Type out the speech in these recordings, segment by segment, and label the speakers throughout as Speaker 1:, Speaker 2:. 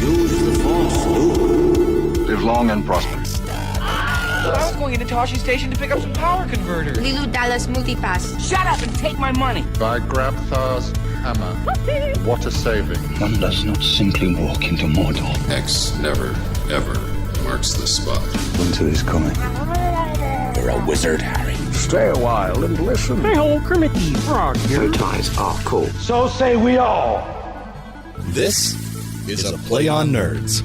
Speaker 1: Use the Force, Luke.
Speaker 2: Live long and prosper.
Speaker 3: I was going into Toshi Station to pick up some power converters.
Speaker 4: Lilu Dallas Multipass.
Speaker 3: Shut up and take my money.
Speaker 2: By Grabthar's hammer, what a saving.
Speaker 1: One does not simply walk into Mordor.
Speaker 5: X never, ever marks the spot.
Speaker 1: Winter is coming.
Speaker 6: You're a wizard, Harry.
Speaker 1: Stay a while and listen.
Speaker 7: Hey ho, Kermit the Frog here.
Speaker 1: Your ties are cool.
Speaker 7: So say we all.
Speaker 6: This is a Play on Nerds.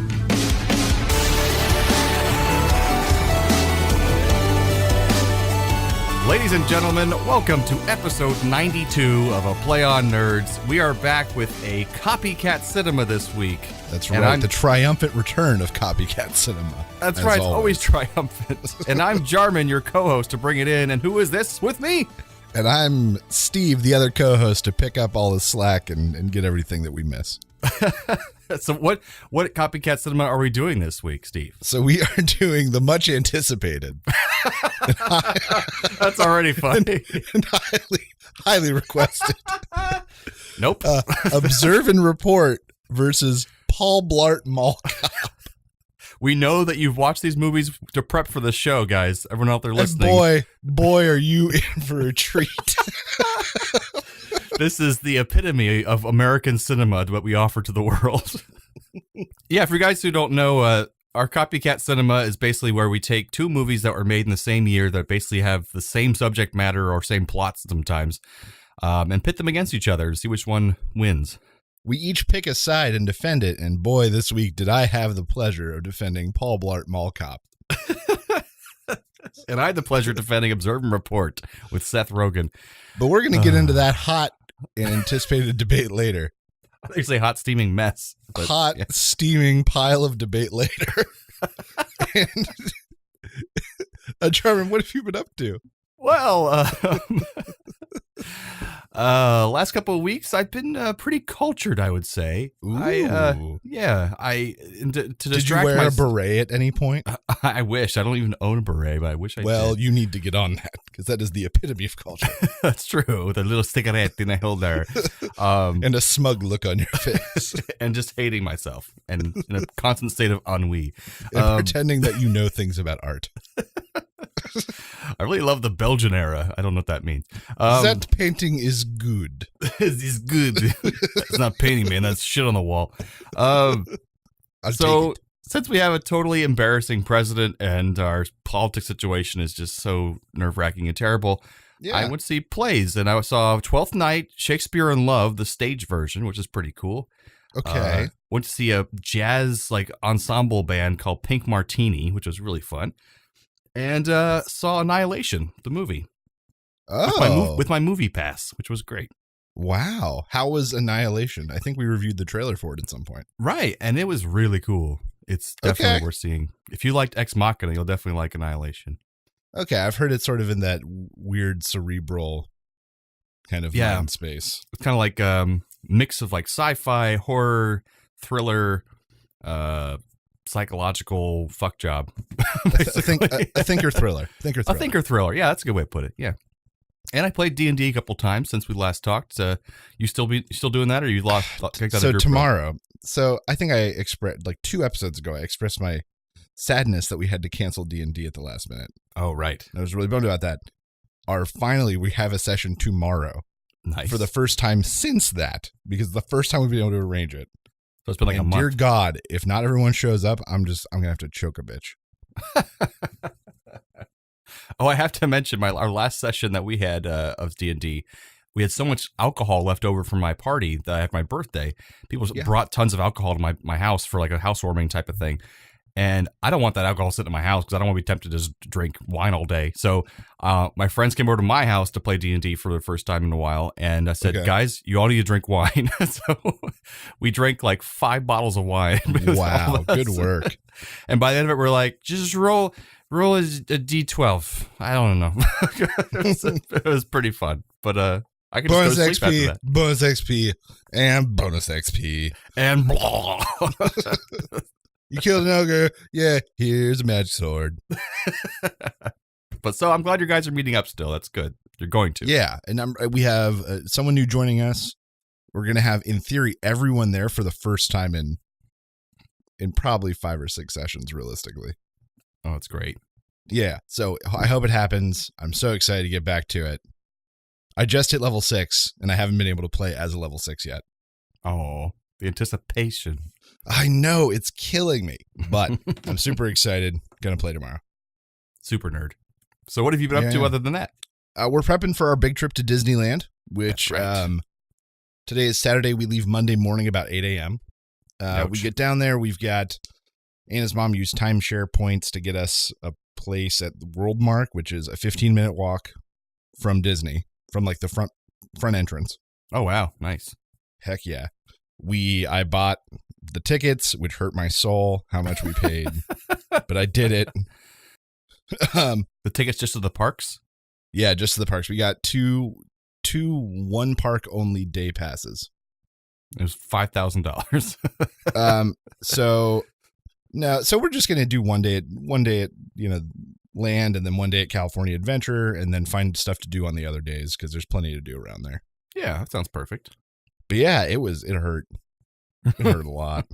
Speaker 8: Ladies and gentlemen, welcome to episode 92 of A Play on Nerds. We are back with a copycat cinema this week.
Speaker 9: That's right, the triumphant return of copycat cinema.
Speaker 8: That's right, it's always triumphant. And I'm Jarman, your co-host, to bring it in. And who is this with me?
Speaker 9: And I'm Steve, the other co-host, to pick up all the slack and get everything that we miss.
Speaker 8: So what copycat cinema are we doing this week, Steve?
Speaker 9: So we are doing the much anticipated.
Speaker 8: That's already funny.
Speaker 9: And highly requested.
Speaker 8: Nope.
Speaker 9: Observe and Report versus Paul Blart Mall Cop.
Speaker 8: We know that you've watched these movies to prep for the show, guys. Everyone out there listening.
Speaker 9: And boy, are you in for a treat.
Speaker 8: This is the epitome of American cinema, what we offer to the world. Yeah, for you guys who don't know, our copycat cinema is basically where we take two movies that were made in the same year that basically have the same subject matter or same plots sometimes, and pit them against each other to see which one wins.
Speaker 9: We each pick a side and defend it, and boy, this week did I have the pleasure of defending Paul Blart Mall Cop.
Speaker 8: And I had the pleasure of defending Observe and Report with Seth Rogen.
Speaker 9: But we're going to get into that hot and anticipated debate later.
Speaker 8: They say hot steaming mess.
Speaker 9: Hot steaming pile of debate later. And Jarman, what have you been up to?
Speaker 8: Well, last couple of weeks I've been pretty cultured, I would say.
Speaker 9: Ooh.
Speaker 8: To
Speaker 9: Did
Speaker 8: distract
Speaker 9: you wear
Speaker 8: myself.
Speaker 9: a beret at any point?
Speaker 8: I wish. I don't even own a beret, but I wish I did.
Speaker 9: Well, you need to get on that because that is the epitome of culture.
Speaker 8: That's true. With a little cigarette in a holder.
Speaker 9: And a smug look on your face.
Speaker 8: And just hating myself and in a constant state of ennui.
Speaker 9: And pretending that you know things about art.
Speaker 8: I really love the Belgian era. I don't know what that means.
Speaker 9: That painting is good.
Speaker 8: It's good. It's not painting, man. That's shit on the wall. Since we have a totally embarrassing president and our politics situation is just so nerve-wracking and terrible,
Speaker 9: Yeah.
Speaker 8: I went to see plays, and I saw Twelfth Night, Shakespeare in Love, the stage version, which is pretty cool.
Speaker 9: Okay.
Speaker 8: Went to see a jazz ensemble band called Pink Martini, which was really fun. And saw Annihilation, the movie.
Speaker 9: Oh.
Speaker 8: With my movie pass, which was great.
Speaker 9: Wow. How was Annihilation? I think we reviewed the trailer for it at some point.
Speaker 8: Right, and it was really cool. It's definitely worth seeing. If you liked Ex Machina, you'll definitely like Annihilation.
Speaker 9: Okay, I've heard it's sort of in that weird cerebral kind of mind space.
Speaker 8: It's kind of like mix of sci-fi, horror, thriller, psychological fuck job.
Speaker 9: I think you're thriller.
Speaker 8: A thinker thriller. Yeah, that's a good way to put it. Yeah. And I played D&D a couple times since we last talked. You still doing that, or you kicked out
Speaker 9: So
Speaker 8: of
Speaker 9: tomorrow. So I think I expressed 2 episodes ago. I expressed my sadness that we had to cancel D&D at the last minute.
Speaker 8: Oh, right.
Speaker 9: I was really bummed about that. Finally, we have a session tomorrow.
Speaker 8: Nice.
Speaker 9: For the first time since that, because the first time we've been able to arrange it.
Speaker 8: So it's been a month.
Speaker 9: Dear God, if not everyone shows up, I'm gonna have to choke a bitch.
Speaker 8: Oh, I have to mention our last session that we had of D&D. We had so much alcohol left over from my party that I had my birthday. People brought tons of alcohol to my house for a housewarming type of thing. And I don't want that alcohol sitting in my house because I don't want to be tempted to just drink wine all day. So my friends came over to my house to play D&D for the first time in a while. And I said, guys, you all need to drink wine. So we drank 5 bottles of wine.
Speaker 9: Wow, good work.
Speaker 8: And by the end of it, we're like, just roll a D12. I don't know. It was pretty fun. But I can
Speaker 9: bonus
Speaker 8: just go to sleep
Speaker 9: XP,
Speaker 8: after that.
Speaker 9: bonus XP, and bonus XP.
Speaker 8: And blah.
Speaker 9: You killed an ogre. Yeah, here's a magic sword.
Speaker 8: But so I'm glad you guys are meeting up still. That's good. You're going to.
Speaker 9: Yeah, and we have someone new joining us. We're going to have, in theory, everyone there for the first time in in probably 5 or 6 sessions, realistically.
Speaker 8: Oh, that's great.
Speaker 9: Yeah, so I hope it happens. I'm so excited to get back to it. I just hit level 6, and I haven't been able to play as a level 6 yet.
Speaker 8: Oh, the anticipation.
Speaker 9: I know, it's killing me, but I'm super excited. Gonna play tomorrow.
Speaker 8: Super nerd. So what have you been up to other than that?
Speaker 9: We're prepping for our big trip to Disneyland, which today is Saturday. We leave Monday morning about 8 a.m. We get down there. We've got Anna's mom used timeshare points to get us a place at the World Mark, which is a 15-minute walk from Disney, from like the front entrance.
Speaker 8: Oh, wow. Nice.
Speaker 9: Heck yeah. I bought the tickets, which hurt my soul, how much we paid, but I did it.
Speaker 8: The tickets just to the parks?
Speaker 9: Yeah, just to the parks. We got two one park only day passes.
Speaker 8: It was $5,000.
Speaker 9: So we're just gonna do one day at land, and then one day at California Adventure, and then find stuff to do on the other days because there's plenty to do around there.
Speaker 8: Yeah, that sounds perfect.
Speaker 9: But yeah, it hurt. It hurt a lot.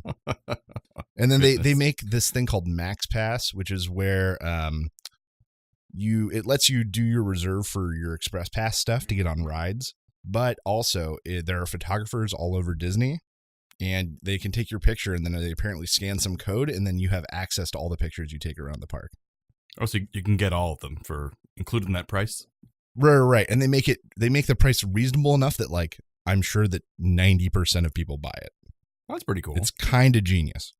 Speaker 9: And then they make this thing called Max Pass, which is where it lets you do your reserve for your Express Pass stuff to get on rides, but also there are photographers all over Disney, and they can take your picture, and then they apparently scan some code, and then you have access to all the pictures you take around the park. Oh,
Speaker 8: so you can get all of them for included in that price?
Speaker 9: Right. And they make the price reasonable enough that like I'm sure that 90% of people buy it.
Speaker 8: Well, that's pretty cool.
Speaker 9: It's kind of genius.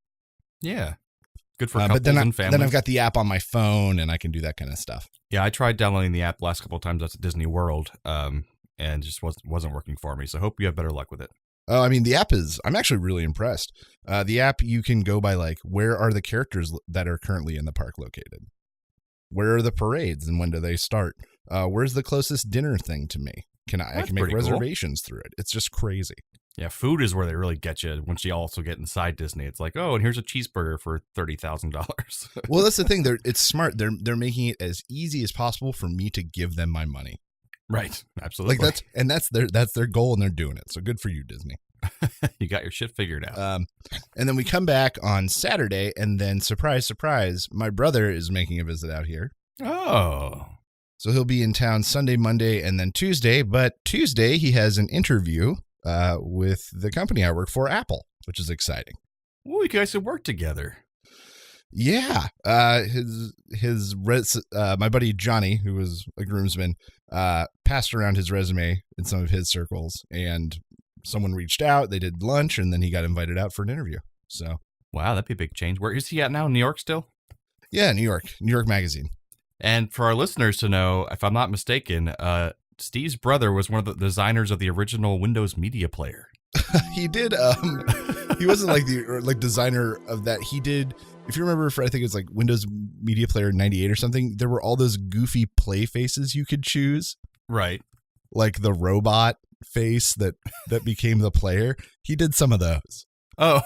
Speaker 8: Yeah. Good for couples and families.
Speaker 9: Then I've got the app on my phone, and I can do that kind of stuff.
Speaker 8: Yeah, I tried downloading the app last couple of times at Disney World, and just wasn't working for me. So I hope you have better luck with it.
Speaker 9: Oh, I mean, the app I'm actually really impressed. The app, you can go by like, where are the characters that are currently in the park located? Where are the parades and when do they start? Where's the closest dinner thing to me? I can make reservations through it. It's just crazy.
Speaker 8: Yeah, food is where they really get you once you also get inside Disney. It's like, oh, and here's a cheeseburger for $30,000.
Speaker 9: Well, that's the thing. It's smart. They're making it as easy as possible for me to give them my money.
Speaker 8: Right. Absolutely.
Speaker 9: Like that's their goal, and they're doing it. So good for you, Disney.
Speaker 8: You got your shit figured out.
Speaker 9: And then we come back on Saturday, and then surprise, surprise, my brother is making a visit out here.
Speaker 8: Oh.
Speaker 9: So he'll be in town Sunday, Monday, and then Tuesday. But Tuesday he has an interview with the company I work for, Apple, which is exciting.
Speaker 8: Well, you guys should work together.
Speaker 9: Yeah. My buddy Johnny, who was a groomsman, passed around his resume in some of his circles, and someone reached out. They did lunch, and then he got invited out for an interview. So,
Speaker 8: wow, that'd be a big change. Where is he at now? New York still?
Speaker 9: Yeah, New York Magazine.
Speaker 8: And for our listeners to know, if I'm not mistaken, Steve's brother was one of the designers of the original Windows Media Player.
Speaker 9: He did. He wasn't like the designer of that. He did. If you remember, I think it was like Windows Media Player 98 or something. There were all those goofy play faces you could choose.
Speaker 8: Right.
Speaker 9: Like the robot face that became the player. He did some of those.
Speaker 8: Oh.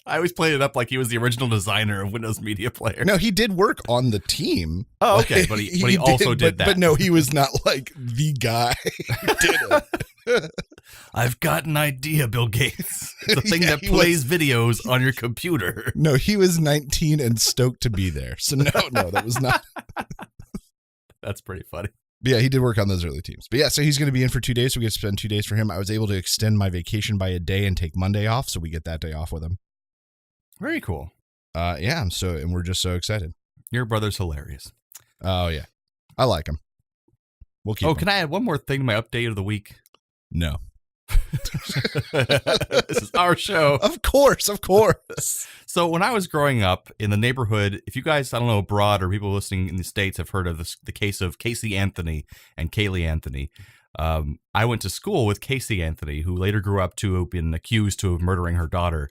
Speaker 8: I always played it up like he was the original designer of Windows Media Player.
Speaker 9: No, he did work on the team.
Speaker 8: Oh, okay, but he also did that.
Speaker 9: But no, he was not like the guy who did it.
Speaker 8: I've got an idea, Bill Gates. The thing that plays videos on your computer.
Speaker 9: No, he was 19 and stoked to be there. So no, that was not.
Speaker 8: That's pretty funny.
Speaker 9: But yeah, he did work on those early teams. But yeah, so he's going to be in for 2 days. So we get to spend 2 days for him. I was able to extend my vacation by a day and take Monday off. So we get that day off with him.
Speaker 8: Very cool.
Speaker 9: Yeah, and we're just so excited.
Speaker 8: Your brother's hilarious.
Speaker 9: Oh, yeah. I like him. We'll keep him.
Speaker 8: Can I add one more thing to my update of the week?
Speaker 9: No.
Speaker 8: This is our show.
Speaker 9: Of course.
Speaker 8: So when I was growing up in the neighborhood, if you guys, I don't know, abroad or people listening in the States have heard of the case of Casey Anthony and Kaylee Anthony. I went to school with Casey Anthony, who later grew up to have been accused of murdering her daughter.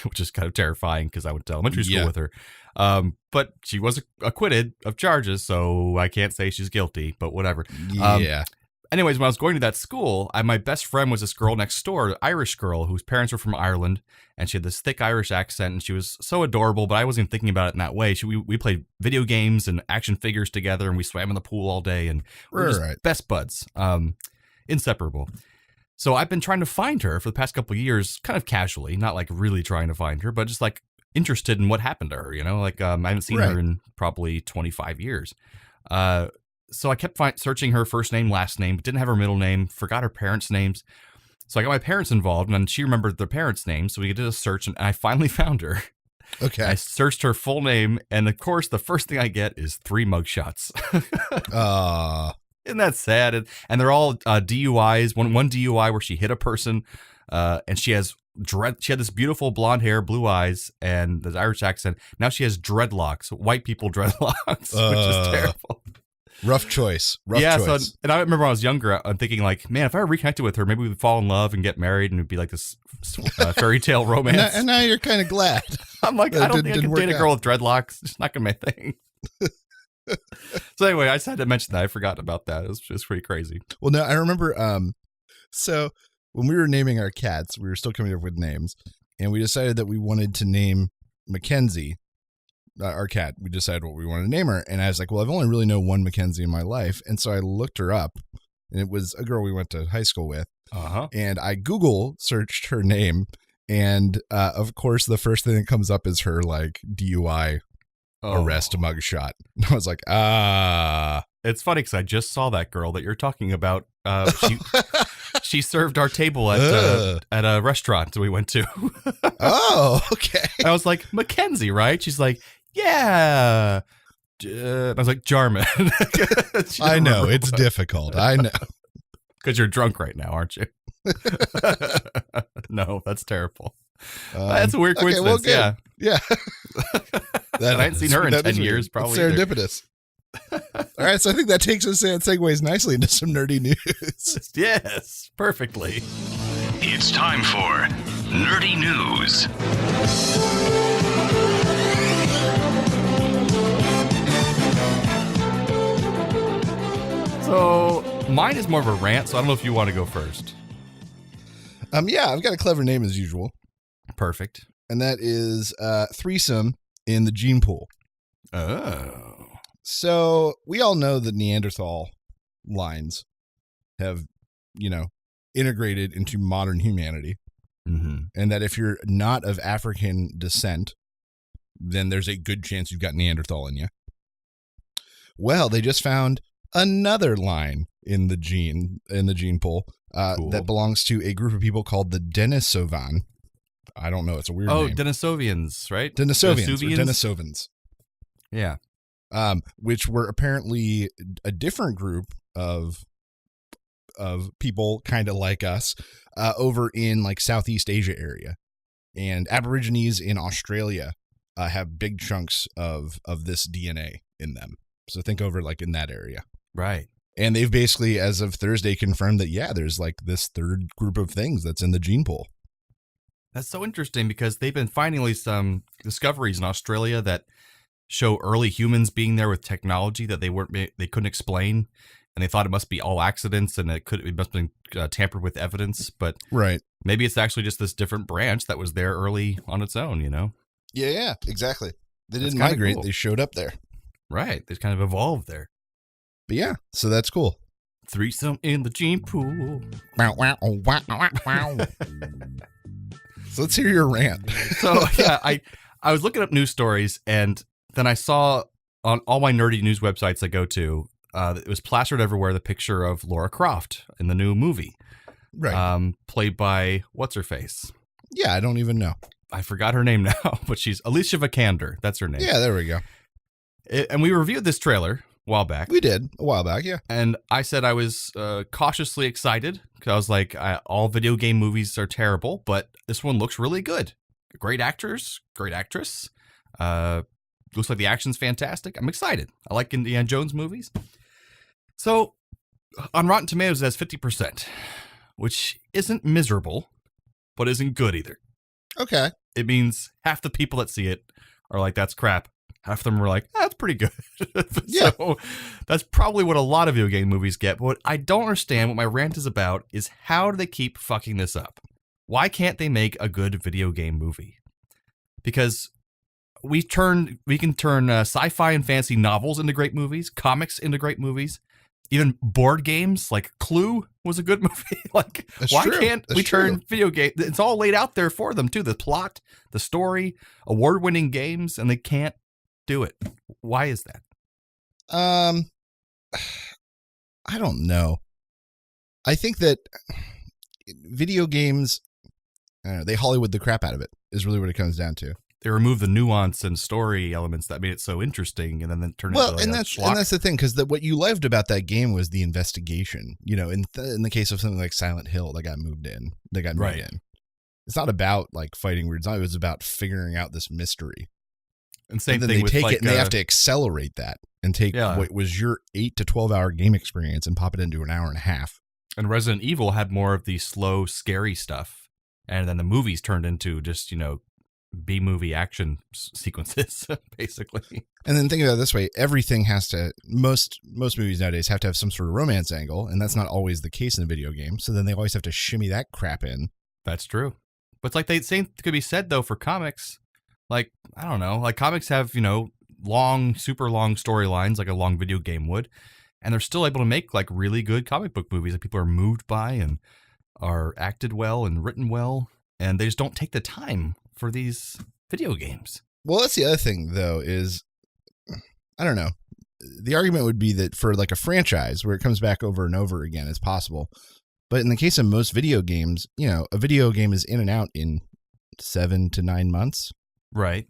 Speaker 8: Which is kind of terrifying because I went to elementary school with her. But she was acquitted of charges, so I can't say she's guilty, but whatever.
Speaker 9: Yeah.
Speaker 8: Anyways, when I was going to that school, my best friend was this girl next door, an Irish girl whose parents were from Ireland, and she had this thick Irish accent, and she was so adorable, but I wasn't even thinking about it in that way. We played video games and action figures together, and we swam in the pool all day, and we were just best buds, inseparable. So I've been trying to find her for the past couple of years, kind of casually, not like really trying to find her, but just like interested in what happened to her, Like I haven't seen her in probably 25 years. So I kept searching her first name, last name, but didn't have her middle name, forgot her parents' names. So I got my parents involved, and then she remembered their parents' names, so we did a search, and I finally found her.
Speaker 9: Okay.
Speaker 8: I searched her full name, and of course, the first thing I get is 3 mugshots. Isn't that sad? And they're all DUIs. One DUI where she hit a person, and she had this beautiful blonde hair, blue eyes, and the Irish accent. Now she has dreadlocks, white people dreadlocks, which is terrible.
Speaker 9: Rough choice.
Speaker 8: Yeah, so, and I remember when I was younger, I'm thinking like, man, if I reconnected with her, maybe we'd fall in love and get married, and it'd be like this fairy tale romance.
Speaker 9: And now you're kind of glad.
Speaker 8: I'm like, I don't think I can date a girl with dreadlocks. It's not gonna be my thing. So anyway, I just had to mention that. I forgot about that. It was pretty crazy.
Speaker 9: Well, no, I remember. So when we were naming our cats, we were still coming up with names, and we decided that we wanted to name Mackenzie. Our cat, we decided what we wanted to name her. And I was like, well, I've only really known one Mackenzie in my life. And so I looked her up, and it was a girl we went to high school with. And I Google searched her name. And of course, the first thing that comes up is her like DUI arrest mugshot. And I was like,
Speaker 8: It's funny because I just saw that girl that you're talking about. She served our table at a restaurant we went to.
Speaker 9: Oh, okay.
Speaker 8: I was like, Mackenzie, right? She's like, yeah. I was like, Jarman.
Speaker 9: I know. It's difficult. I know.
Speaker 8: Because you're drunk right now, aren't you? No, that's terrible. That's a weird coincidence.
Speaker 9: Well, yeah.
Speaker 8: I hadn't seen her in 10 years, probably.
Speaker 9: Serendipitous. All right, so I think that takes us and segues nicely into some nerdy news.
Speaker 8: Yes, perfectly.
Speaker 10: It's time for Nerdy News.
Speaker 8: So mine is more of a rant, so I don't know if you want to go first.
Speaker 9: Yeah, I've got a clever name as usual.
Speaker 8: Perfect.
Speaker 9: And that is threesome in the gene pool.
Speaker 8: Oh.
Speaker 9: So we all know that Neanderthal lines have, integrated into modern humanity.
Speaker 8: Mm-hmm.
Speaker 9: And that if you're not of African descent, then there's a good chance you've got Neanderthal in you. Well, they just found another line in the gene pool
Speaker 8: Cool.
Speaker 9: that belongs to a group of people called the Denisovan. I don't know. It's a weird name.
Speaker 8: Denisovians, right?
Speaker 9: Denisovans.
Speaker 8: Yeah.
Speaker 9: Which were apparently a different group of people kind of like us over in like Southeast Asia area. And Aborigines in Australia have big chunks of this DNA in them. So think over like in that area.
Speaker 8: Right.
Speaker 9: And they've basically, as of Thursday, confirmed that, yeah, there's like this third group of things that's in the gene pool.
Speaker 8: That's so interesting because they've been finding some discoveries in Australia that show early humans being there with technology that they couldn't explain, and they thought it must be all accidents and it must have been tampered with evidence, but
Speaker 9: right,
Speaker 8: maybe it's actually just this different branch that was there early on its own.
Speaker 9: Yeah, exactly. They didn't migrate;
Speaker 8: cool.
Speaker 9: They showed up there.
Speaker 8: Right, they kind of evolved there.
Speaker 9: But yeah, so that's cool.
Speaker 8: Threesome in the gene pool.
Speaker 9: So let's hear your rant.
Speaker 8: So yeah, I was looking up news stories, and then I saw on all my nerdy news websites I go to, it was plastered everywhere, the picture of Laura Croft in the new movie.
Speaker 9: Right.
Speaker 8: Played by what's-her-face?
Speaker 9: Yeah, I don't even know.
Speaker 8: I forgot her name now, but she's Alicia Vikander. That's her name.
Speaker 9: Yeah, there we go.
Speaker 8: And we reviewed this trailer a while back.
Speaker 9: We did a while back, yeah.
Speaker 8: And I said I was cautiously excited because I was like, all video game movies are terrible, but this one looks really good. Great actors, great actress. Looks like the action's fantastic. I'm excited. I like Indiana Jones movies. So on Rotten Tomatoes, it has 50%, which isn't miserable, but isn't good either.
Speaker 9: Okay.
Speaker 8: It means half the people that see it are like, that's crap. Half of them were like, that's pretty good.
Speaker 9: Yeah.
Speaker 8: So that's probably what a lot of video game movies get. But what I don't understand, what my rant is about, is how do they keep fucking this up? Why can't they make a good video game movie? Because we can turn sci-fi and fantasy novels into great movies, comics into great movies, Even board games like Clue was a good movie. Like,
Speaker 9: That's
Speaker 8: why
Speaker 9: true.
Speaker 8: can't
Speaker 9: That's
Speaker 8: we turn
Speaker 9: true.
Speaker 8: video game? It's all laid out there for them too. The plot, the story, award-winning games, and they can't do it. Why is that?
Speaker 9: I don't know. I think that video games, I don't know, they Hollywood the crap out of it is really what it comes down to.
Speaker 8: They remove the nuance and story elements that made it so interesting, and then turn it into like
Speaker 9: and
Speaker 8: a
Speaker 9: that's
Speaker 8: schlock.
Speaker 9: and that's the thing, because what you loved about that game was the investigation. You know, in the case of something like Silent Hill, that got moved in. It's not about like fighting weird zombies. It was about figuring out this mystery.
Speaker 8: And same
Speaker 9: and then
Speaker 8: thing
Speaker 9: they
Speaker 8: with
Speaker 9: take
Speaker 8: like,
Speaker 9: it and they have to accelerate that and take what was your 8 to 12 hour game experience and pop it into an hour and a half.
Speaker 8: And Resident Evil had more of the slow, scary stuff, and then the movies turned into just B-movie action sequences, basically.
Speaker 9: And then think about it this way: everything has to most movies nowadays have to have some sort of romance angle, and that's not always the case in a video game. So then they always have to shimmy that crap in.
Speaker 8: That's true. But it's like the same could be said though for comics. Like, I don't know, like comics have long, super long storylines like a long video game would, and they're still able to make like really good comic book movies that people are moved by and are acted well and written well, and they just don't take the time for these video games.
Speaker 9: Well, that's the other thing, though, is, I don't know. The argument would be that for like a franchise where it comes back over and over again, it's possible. But in the case of most video games, a video game is in and out in 7 to 9 months.
Speaker 8: Right.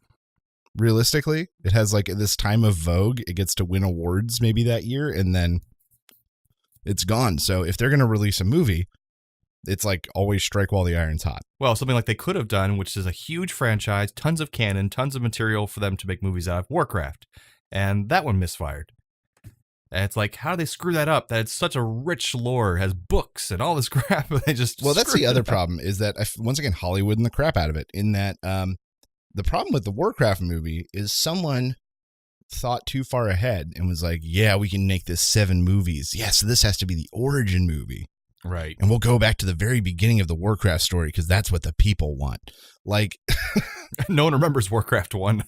Speaker 9: Realistically, it has like this time of vogue. It gets to win awards maybe that year, and then it's gone. So if they're going to release a movie, it's like always strike while the iron's hot.
Speaker 8: Well, something like they could have done, which is a huge franchise, tons of canon, tons of material for them to make movies out of, Warcraft. And that one misfired. And it's like, how do they screw that up? That it's such a rich lore, has books and all this crap. They just
Speaker 9: that's the other problem is that, once again, Hollywood and the crap out of it. In that the problem with the Warcraft movie is someone thought too far ahead and was like, yeah, we can make this 7 movies. Yeah, so this has to be the origin movie.
Speaker 8: Right.
Speaker 9: And we'll go back to the very beginning of the Warcraft story because that's what the people want. Like,
Speaker 8: no one remembers Warcraft 1.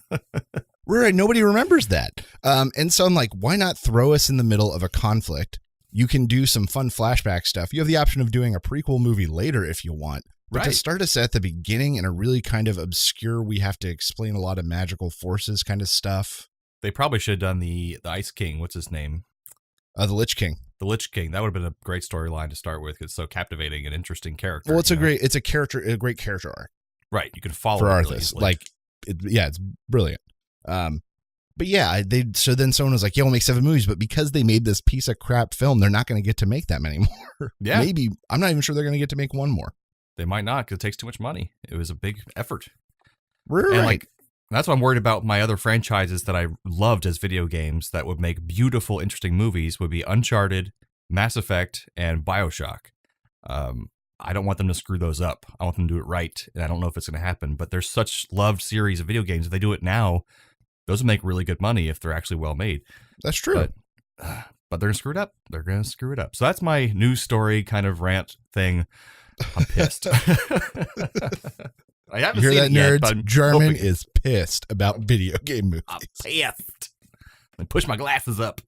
Speaker 9: Right. Nobody remembers that. And so I'm like, why not throw us in the middle of a conflict? You can do some fun flashback stuff. You have the option of doing a prequel movie later if you want. But to start us at the beginning in a really kind of obscure, we have to explain a lot of magical forces kind of stuff.
Speaker 8: They probably should have done the Ice King. What's his name?
Speaker 9: The Lich King.
Speaker 8: The Lich King. That would have been a great storyline to start with. It's so captivating and interesting character.
Speaker 9: Well, it's a great character arc.
Speaker 8: Right. You can follow
Speaker 9: for
Speaker 8: it
Speaker 9: Arthas.
Speaker 8: really easily.
Speaker 9: Like, it's brilliant. But yeah, so then someone was like, yeah, we'll make 7 movies, but because they made this piece of crap film, they're not going to get to make that many more.
Speaker 8: Yeah.
Speaker 9: Maybe. I'm not even sure they're going to get to make one more.
Speaker 8: They might not because it takes too much money. It was a big effort.
Speaker 9: Right.
Speaker 8: And like, that's why I'm worried about my other franchises that I loved as video games that would make beautiful, interesting movies would be Uncharted, Mass Effect, and BioShock. I don't want them to screw those up. I want them to do it right, and I don't know if it's going to happen. But there's such loved series of video games. If they do it now, those will make really good money if they're actually well made.
Speaker 9: That's true.
Speaker 8: But they're going to screw it up. They're going to screw it up. So that's my news story kind of rant thing. I'm pissed. I haven't
Speaker 9: you hear
Speaker 8: seen
Speaker 9: that,
Speaker 8: it
Speaker 9: nerds?
Speaker 8: Yet,
Speaker 9: Jarman is pissed about video game movies.
Speaker 8: I'm pissed. I push my glasses up.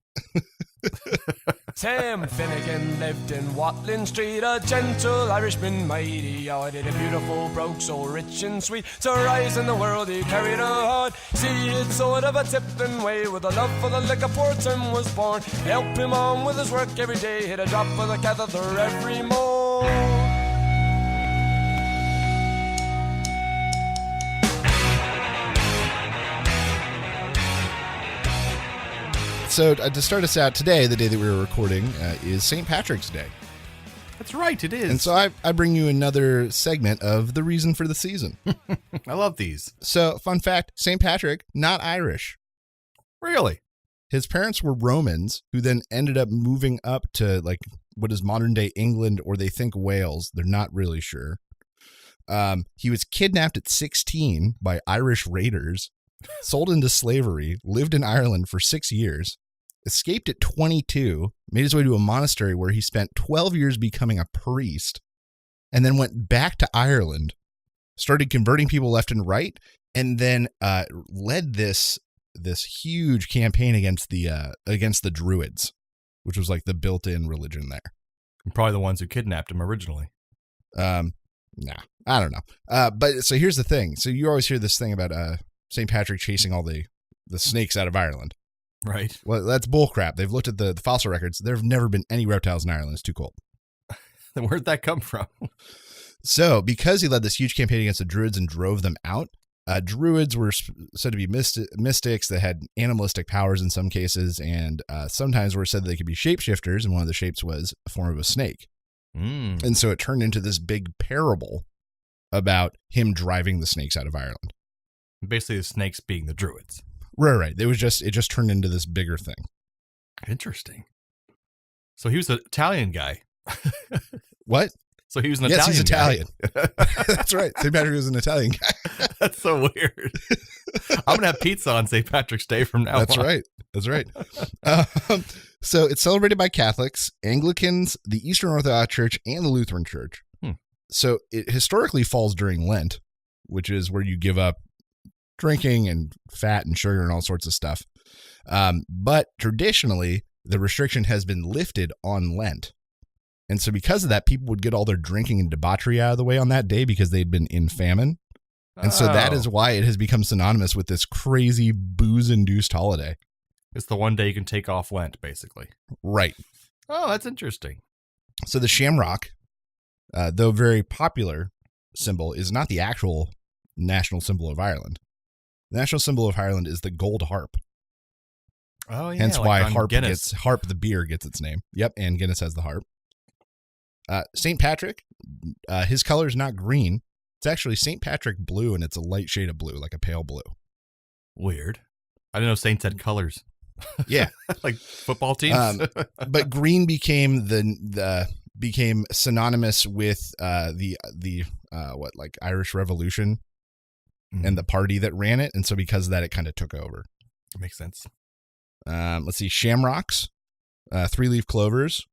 Speaker 11: Sam Finnegan lived in Watling Street, a gentle Irishman, mighty odd. He had a beautiful brogue, so rich and sweet. To rise in the world, he carried a heart. See, it's sort of a tipping way. With a love for the liquor, poor Tim was born. Help him on with his work every day. Hit a drop of the catheter every morn.
Speaker 9: So to start us out today, the day that we were recording, is St. Patrick's Day.
Speaker 8: That's right, it is.
Speaker 9: And so I bring you another segment of the reason for the season.
Speaker 8: I love these.
Speaker 9: So, fun fact, St. Patrick, not Irish.
Speaker 8: Really?
Speaker 9: His parents were Romans who then ended up moving up to like what is modern day England, or they think Wales. They're not really sure. He was kidnapped at 16 by Irish raiders, sold into slavery, lived in Ireland for 6 years, escaped at 22, made his way to a monastery where he spent 12 years becoming a priest, and then went back to Ireland, started converting people left and right, and then led this huge campaign against the Druids, which was like the built-in religion there.
Speaker 8: Probably the ones who kidnapped him originally.
Speaker 9: Nah, I don't know. But so here's the thing. So you always hear this thing about St. Patrick chasing all the snakes out of Ireland.
Speaker 8: Right.
Speaker 9: Well, that's bullcrap. They've looked at the fossil records. There have never been any reptiles in Ireland. It's too cold.
Speaker 8: Then where'd that come from?
Speaker 9: So because he led this huge campaign against the Druids and drove them out, Druids were said to be mystics that had animalistic powers in some cases, and sometimes were said that they could be shapeshifters, and one of the shapes was a form of a snake. And so it turned into this big parable about him driving the snakes out of Ireland.
Speaker 8: Basically, the snakes being the Druids.
Speaker 9: Right. It just turned into this bigger thing.
Speaker 8: Interesting. So he was an Italian guy.
Speaker 9: What?
Speaker 8: So he was an
Speaker 9: Yes,
Speaker 8: Italian
Speaker 9: he's Italian.
Speaker 8: guy.
Speaker 9: That's right. St. Patrick was an Italian guy.
Speaker 8: That's so weird. I'm going to have pizza on St. Patrick's Day from now on.
Speaker 9: That's right. So it's celebrated by Catholics, Anglicans, the Eastern Orthodox Church, and the Lutheran Church. So it historically falls during Lent, which is where you give up drinking and fat and sugar and all sorts of stuff. But traditionally, the restriction has been lifted on Lent. And so because of that, people would get all their drinking and debauchery out of the way on that day because they'd been in famine. And so that is why it has become synonymous with this crazy booze-induced holiday.
Speaker 8: It's the one day you can take off Lent, basically.
Speaker 9: Right.
Speaker 8: Oh, that's interesting.
Speaker 9: So the shamrock, though very popular symbol, is not the actual national symbol of Ireland. The national symbol of Ireland is the gold harp.
Speaker 8: Oh, yeah.
Speaker 9: Hence
Speaker 8: like
Speaker 9: why
Speaker 8: Guinness.
Speaker 9: Harp the beer gets its name. Yep, and Guinness has the harp. St. Patrick, his color is not green. It's actually St. Patrick blue, and it's a light shade of blue, like a pale blue.
Speaker 8: Weird. I didn't know saints had colors.
Speaker 9: Yeah.
Speaker 8: Like football teams.
Speaker 9: But green became became synonymous with the Irish Revolution and the party that ran it, and so because of that, it kind of took over.
Speaker 8: That makes sense.
Speaker 9: Let's see, shamrocks, 3-leaf clovers,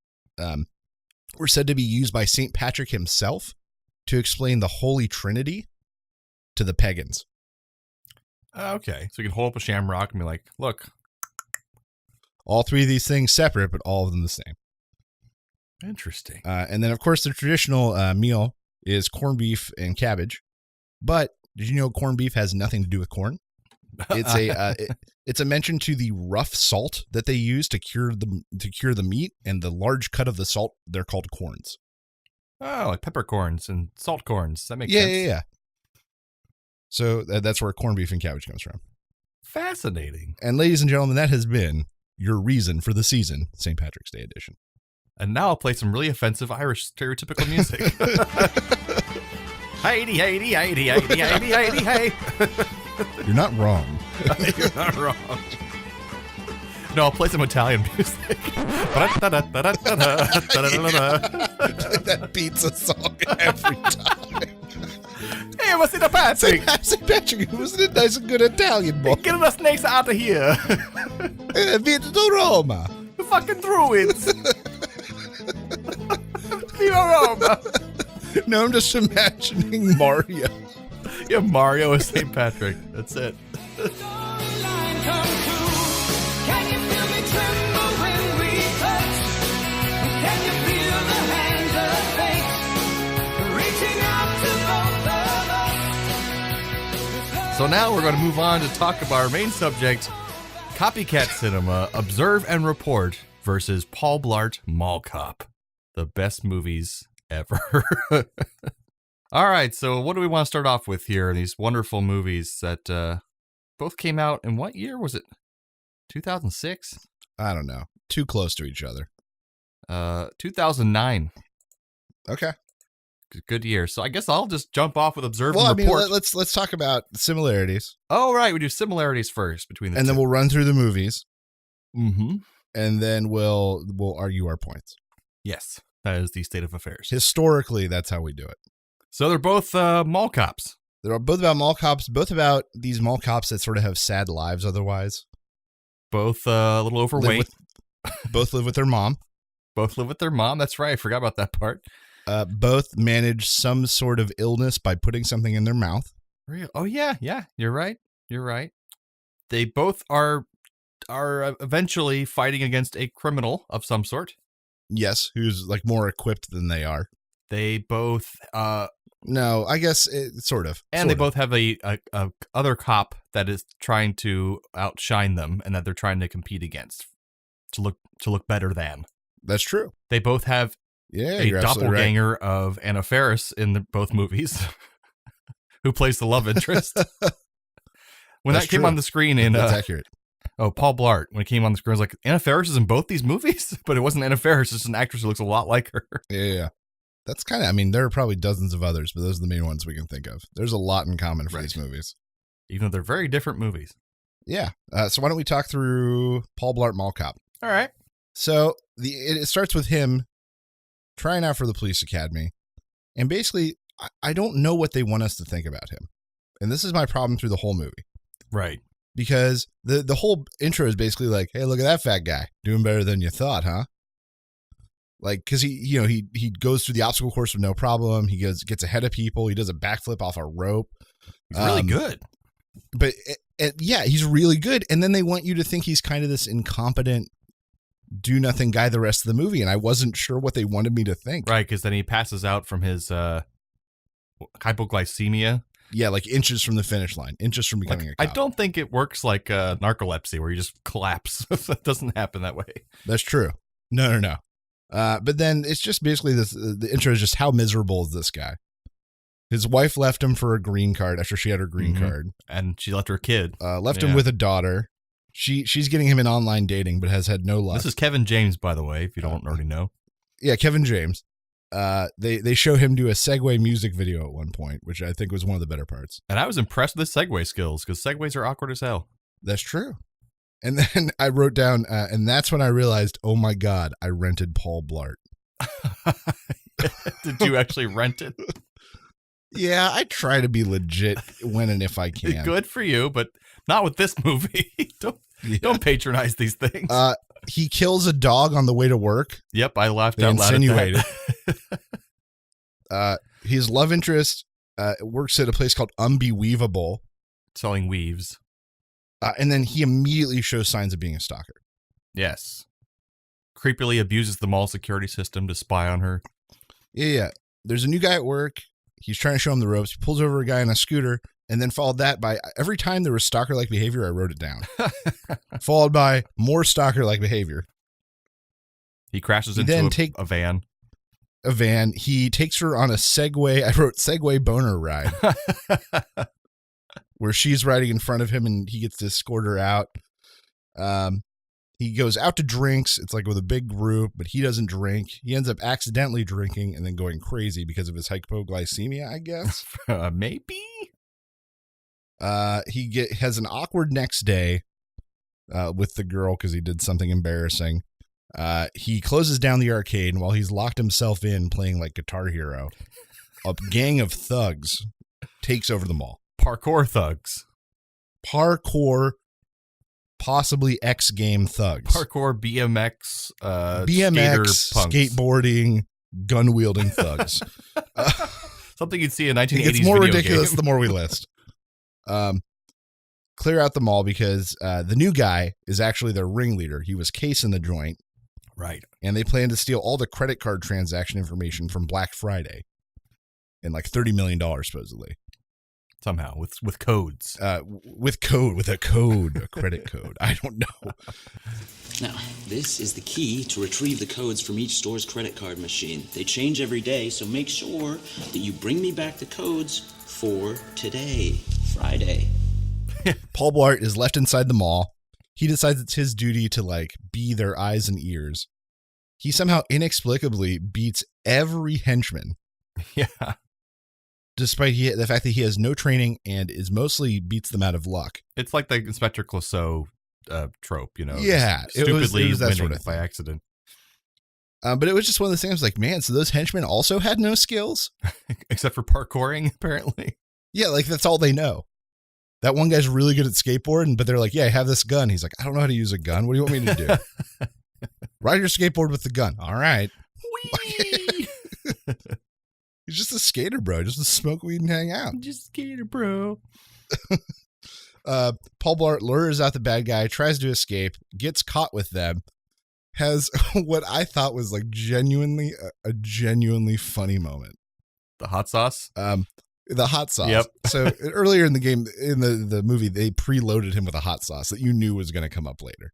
Speaker 9: were said to be used by St. Patrick himself to explain the Holy Trinity to the pagans.
Speaker 8: Okay, so you can hold up a shamrock and be like, look.
Speaker 9: All three of these things separate, but all of them the same.
Speaker 8: Interesting.
Speaker 9: And then, of course, the traditional meal is corned beef and cabbage. But did you know corned beef has nothing to do with corn? It's it's a mention to the rough salt that they use to cure the meat, and the large cut of the salt, they're called corns.
Speaker 8: Oh, like peppercorns and salt corns. That makes sense.
Speaker 9: Yeah. So that's where corned beef and cabbage comes from.
Speaker 8: Fascinating.
Speaker 9: And ladies and gentlemen, that has been your reason for the season, St. Patrick's Day edition.
Speaker 8: And now I'll play some really offensive Irish stereotypical music. Heidi, Heidi, Heidi, Heidi, Heidi, Heidi, hey.
Speaker 9: You're not wrong.
Speaker 8: You're not wrong. No, I'll play some Italian music.
Speaker 9: That pizza song every time.
Speaker 8: Hey, what's in the Patrick?
Speaker 9: St. Patrick, wasn't it nice and good Italian boy?
Speaker 8: Get the snakes out of here.
Speaker 9: Vita to Roma.
Speaker 8: The fucking Druids. Viva Roma.
Speaker 9: No, I'm just imagining Mario.
Speaker 8: Yeah, Mario is St. Patrick. That's it. So now we're going to move on to talk about our main subject, copycat cinema, observe and report versus Paul Blart Mall Cop, the best movies ever. All right, so what do we want to start off with here? These wonderful movies that both came out in what year? Was it 2006?
Speaker 9: I don't know. Too close to each other.
Speaker 8: 2009.
Speaker 9: Okay.
Speaker 8: Good year. So I guess I'll just jump off with observe
Speaker 9: and
Speaker 8: report.
Speaker 9: I mean, let's talk about similarities.
Speaker 8: Oh, right. We do similarities first between the two.
Speaker 9: And then we'll run through the movies.
Speaker 8: Mm-hmm.
Speaker 9: And then we'll argue our points.
Speaker 8: Yes. That is the state of affairs.
Speaker 9: Historically, that's how we do it.
Speaker 8: So they're both mall cops.
Speaker 9: They're both about mall cops, both about these mall cops that sort of have sad lives otherwise.
Speaker 8: Both a little overweight.
Speaker 9: Both live with their mom.
Speaker 8: Both live with their mom. That's right. I forgot about that part.
Speaker 9: Both manage some sort of illness by putting something in their mouth.
Speaker 8: Oh, yeah. Yeah. You're right. They both are are eventually fighting against a criminal of some sort.
Speaker 9: Yes, who's like more equipped than they are.
Speaker 8: They both
Speaker 9: no, I guess sort of.
Speaker 8: And they both have a other cop that is trying to outshine them and that they're trying to compete against to look better than.
Speaker 9: That's true.
Speaker 8: They both have a doppelganger of Anna Faris in both movies who plays the love interest. When that came on the screen in
Speaker 9: that's accurate.
Speaker 8: Oh, Paul Blart, when it came on the screen, I was like, Anna Faris is in both these movies? But it wasn't Anna Faris, it's an actress who looks a lot like her.
Speaker 9: Yeah. That's kind of, I mean, there are probably dozens of others, but those are the main ones we can think of. There's a lot in common for these movies.
Speaker 8: Even though they're very different movies.
Speaker 9: Yeah. So why don't we talk through Paul Blart Mall Cop?
Speaker 8: All right.
Speaker 9: So it starts with him trying out for the police academy. And basically, I don't know what they want us to think about him. And this is my problem through the whole movie.
Speaker 8: Right.
Speaker 9: Because the whole intro is basically like, hey, look at that fat guy. Doing better than you thought, huh? Like, because he goes through the obstacle course with no problem. He gets ahead of people. He does a backflip off a rope.
Speaker 8: He's really good.
Speaker 9: But yeah, he's really good. And then they want you to think he's kind of this incompetent, do-nothing guy the rest of the movie. And I wasn't sure what they wanted me to think.
Speaker 8: Right, because then he passes out from his hypoglycemia.
Speaker 9: Yeah, like inches from the finish line, inches from becoming a cop.
Speaker 8: I don't think it works like narcolepsy where you just collapse. It doesn't happen that way.
Speaker 9: That's true. No. But then it's just basically the intro is just how miserable is this guy? His wife left him for a green card after she had her green card.
Speaker 8: And she left her kid.
Speaker 9: Left him with a daughter. She's getting him in online dating, but has had no luck.
Speaker 8: This is Kevin James, by the way, if you don't already know.
Speaker 9: Yeah, Kevin James. They show him do a Segway music video at one point, which I think was one of the better parts.
Speaker 8: And I was impressed with his Segway skills because Segways are awkward as hell.
Speaker 9: That's true. And then I wrote down, and that's when I realized, oh my God, I rented Paul Blart.
Speaker 8: Did you actually rent it?
Speaker 9: Yeah, I try to be legit when and if I can.
Speaker 8: Good for you, but not with this movie. Don't patronize these things.
Speaker 9: He kills a dog on the way to work.
Speaker 8: Yep, I laughed out loud at
Speaker 9: that. His love interest works at a place called Unbelievable.
Speaker 8: Selling weaves.
Speaker 9: And then he immediately shows signs of being a stalker.
Speaker 8: Yes. Creepily abuses the mall security system to spy on her.
Speaker 9: Yeah. There's a new guy at work. He's trying to show him the ropes. He pulls over a guy on a scooter and then followed that by every time there was stalker-like behavior, I wrote it down. Followed by more stalker-like behavior.
Speaker 8: He crashes into a van.
Speaker 9: A van. He takes her on a Segway. I wrote Segway boner ride. Where she's riding in front of him and he gets to escort her out. He goes out to drinks. It's like with a big group, but he doesn't drink. He ends up accidentally drinking and then going crazy because of his hypoglycemia, I guess.
Speaker 8: Maybe.
Speaker 9: He has an awkward next day with the girl because he did something embarrassing. He closes down the arcade, and while he's locked himself in playing like Guitar Hero, a gang of thugs takes over the mall.
Speaker 8: Parkour thugs.
Speaker 9: Parkour, possibly X game thugs.
Speaker 8: Parkour, BMX,
Speaker 9: skateboarding, gun wielding thugs.
Speaker 8: Something you'd see in 1980s.
Speaker 9: It's more ridiculous the more we list. Clear out the mall because the new guy is actually their ringleader. He was casing the joint.
Speaker 8: Right.
Speaker 9: And they plan to steal all the credit card transaction information from Black Friday. And like $30 million, supposedly.
Speaker 8: Somehow, with codes.
Speaker 9: With a credit code. I don't know.
Speaker 12: Now, this is the key to retrieve the codes from each store's credit card machine. They change every day, so make sure that you bring me back the codes for today, Friday.
Speaker 9: Paul Blart is left inside the mall. He decides it's his duty to like be their eyes and ears. He somehow inexplicably beats every henchman.
Speaker 8: Yeah.
Speaker 9: Despite the fact that he has no training and is mostly beats them out of luck.
Speaker 8: It's like the Inspector Clouseau trope, you know.
Speaker 9: Yeah.
Speaker 8: Stupidly
Speaker 9: it was that
Speaker 8: winning
Speaker 9: sort of
Speaker 8: by accident.
Speaker 9: But it was just one of those things like, man, so those henchmen also had no skills?
Speaker 8: Except for parkouring, apparently.
Speaker 9: Yeah, like that's all they know. That one guy's really good at skateboarding, but they're like, yeah, I have this gun. He's like, I don't know how to use a gun. What do you want me to do? Ride your skateboard with the gun. All right.
Speaker 8: Whee!
Speaker 9: He's just a skater, bro. Just to smoke weed and hang out.
Speaker 8: Just a skater, bro.
Speaker 9: Paul Blart lures out the bad guy, tries to escape, gets caught with them, has what I thought was like genuinely a genuinely funny moment.
Speaker 8: The hot sauce?
Speaker 9: The hot sauce.
Speaker 8: Yep.
Speaker 9: So earlier in the game, in the movie, they preloaded him with a hot sauce that you knew was going to come up later.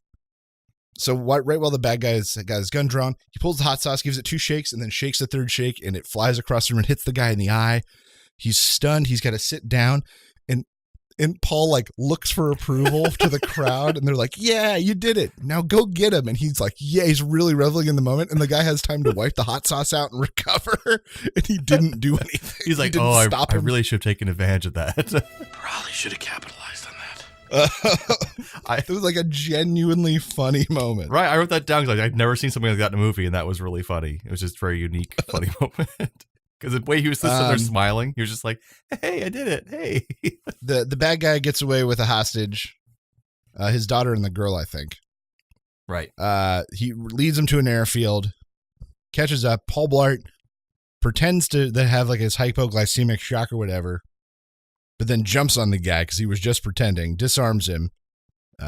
Speaker 9: So right while the bad guy's got his gun drawn, he pulls the hot sauce, gives it 2 shakes, and then shakes the 3rd shake, and it flies across the room and hits the guy in the eye. He's stunned. He's got to sit down, and Paul like looks for approval to the crowd, and they're like, "Yeah, you did it. Now go get him." And he's like, "Yeah." He's really reveling in the moment, and the guy has time to wipe the hot sauce out and recover, and he didn't do anything.
Speaker 8: He's like, "Oh, I really should have taken advantage of that."
Speaker 6: Probably should have capitalized on that.
Speaker 9: It was like a genuinely funny moment.
Speaker 8: Right, I wrote that down because I'd never seen something like that in a movie, and that was really funny. It was just a very unique, funny moment. Because the way he was sitting there smiling, he was just like, "Hey, I did it. Hey."
Speaker 9: The bad guy gets away with a hostage, his daughter and the girl, I think.
Speaker 8: Right.
Speaker 9: He leads him to an airfield, catches up. Paul Blart pretends to have like his hypoglycemic shock or whatever, but then jumps on the guy because he was just pretending, disarms him.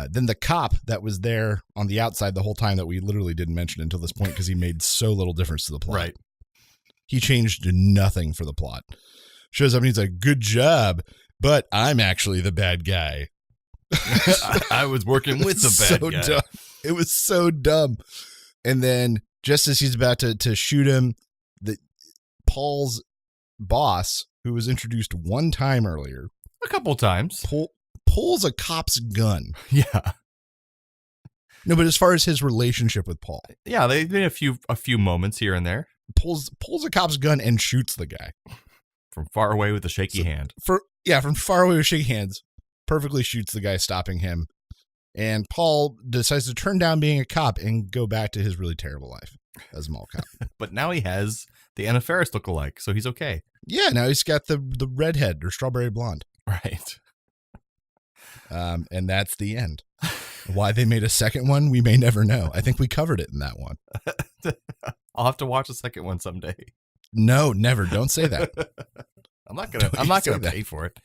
Speaker 9: Then the cop that was there on the outside the whole time that we literally didn't mention until this point because he made so little difference to the plot.
Speaker 8: Right.
Speaker 9: He changed nothing for the plot. Shows up and he's like, "Good job, but I'm actually the bad guy."
Speaker 8: I was working with the bad guy.
Speaker 9: Dumb. It was so dumb. And then just as he's about to shoot him, Paul's boss, who was introduced one time earlier,
Speaker 8: a couple times,
Speaker 9: pulls a cop's gun.
Speaker 8: Yeah.
Speaker 9: No, but as far as his relationship with Paul,
Speaker 8: yeah, they've been a few moments here and there.
Speaker 9: Pulls a cop's gun and shoots the guy
Speaker 8: from far away with a shaky hand.
Speaker 9: From far away with shaky hands, perfectly shoots the guy, stopping him. And Paul decides to turn down being a cop and go back to his really terrible life as a mall cop.
Speaker 8: But now he has the Anna Faris lookalike, so he's okay.
Speaker 9: Yeah, now he's got the redhead or strawberry blonde.
Speaker 8: Right.
Speaker 9: And that's the end. Why they made a second one, we may never know. I think we covered it in that one.
Speaker 8: I'll have to watch a second one someday.
Speaker 9: No, never. Don't say that.
Speaker 8: I'm not gonna pay for it.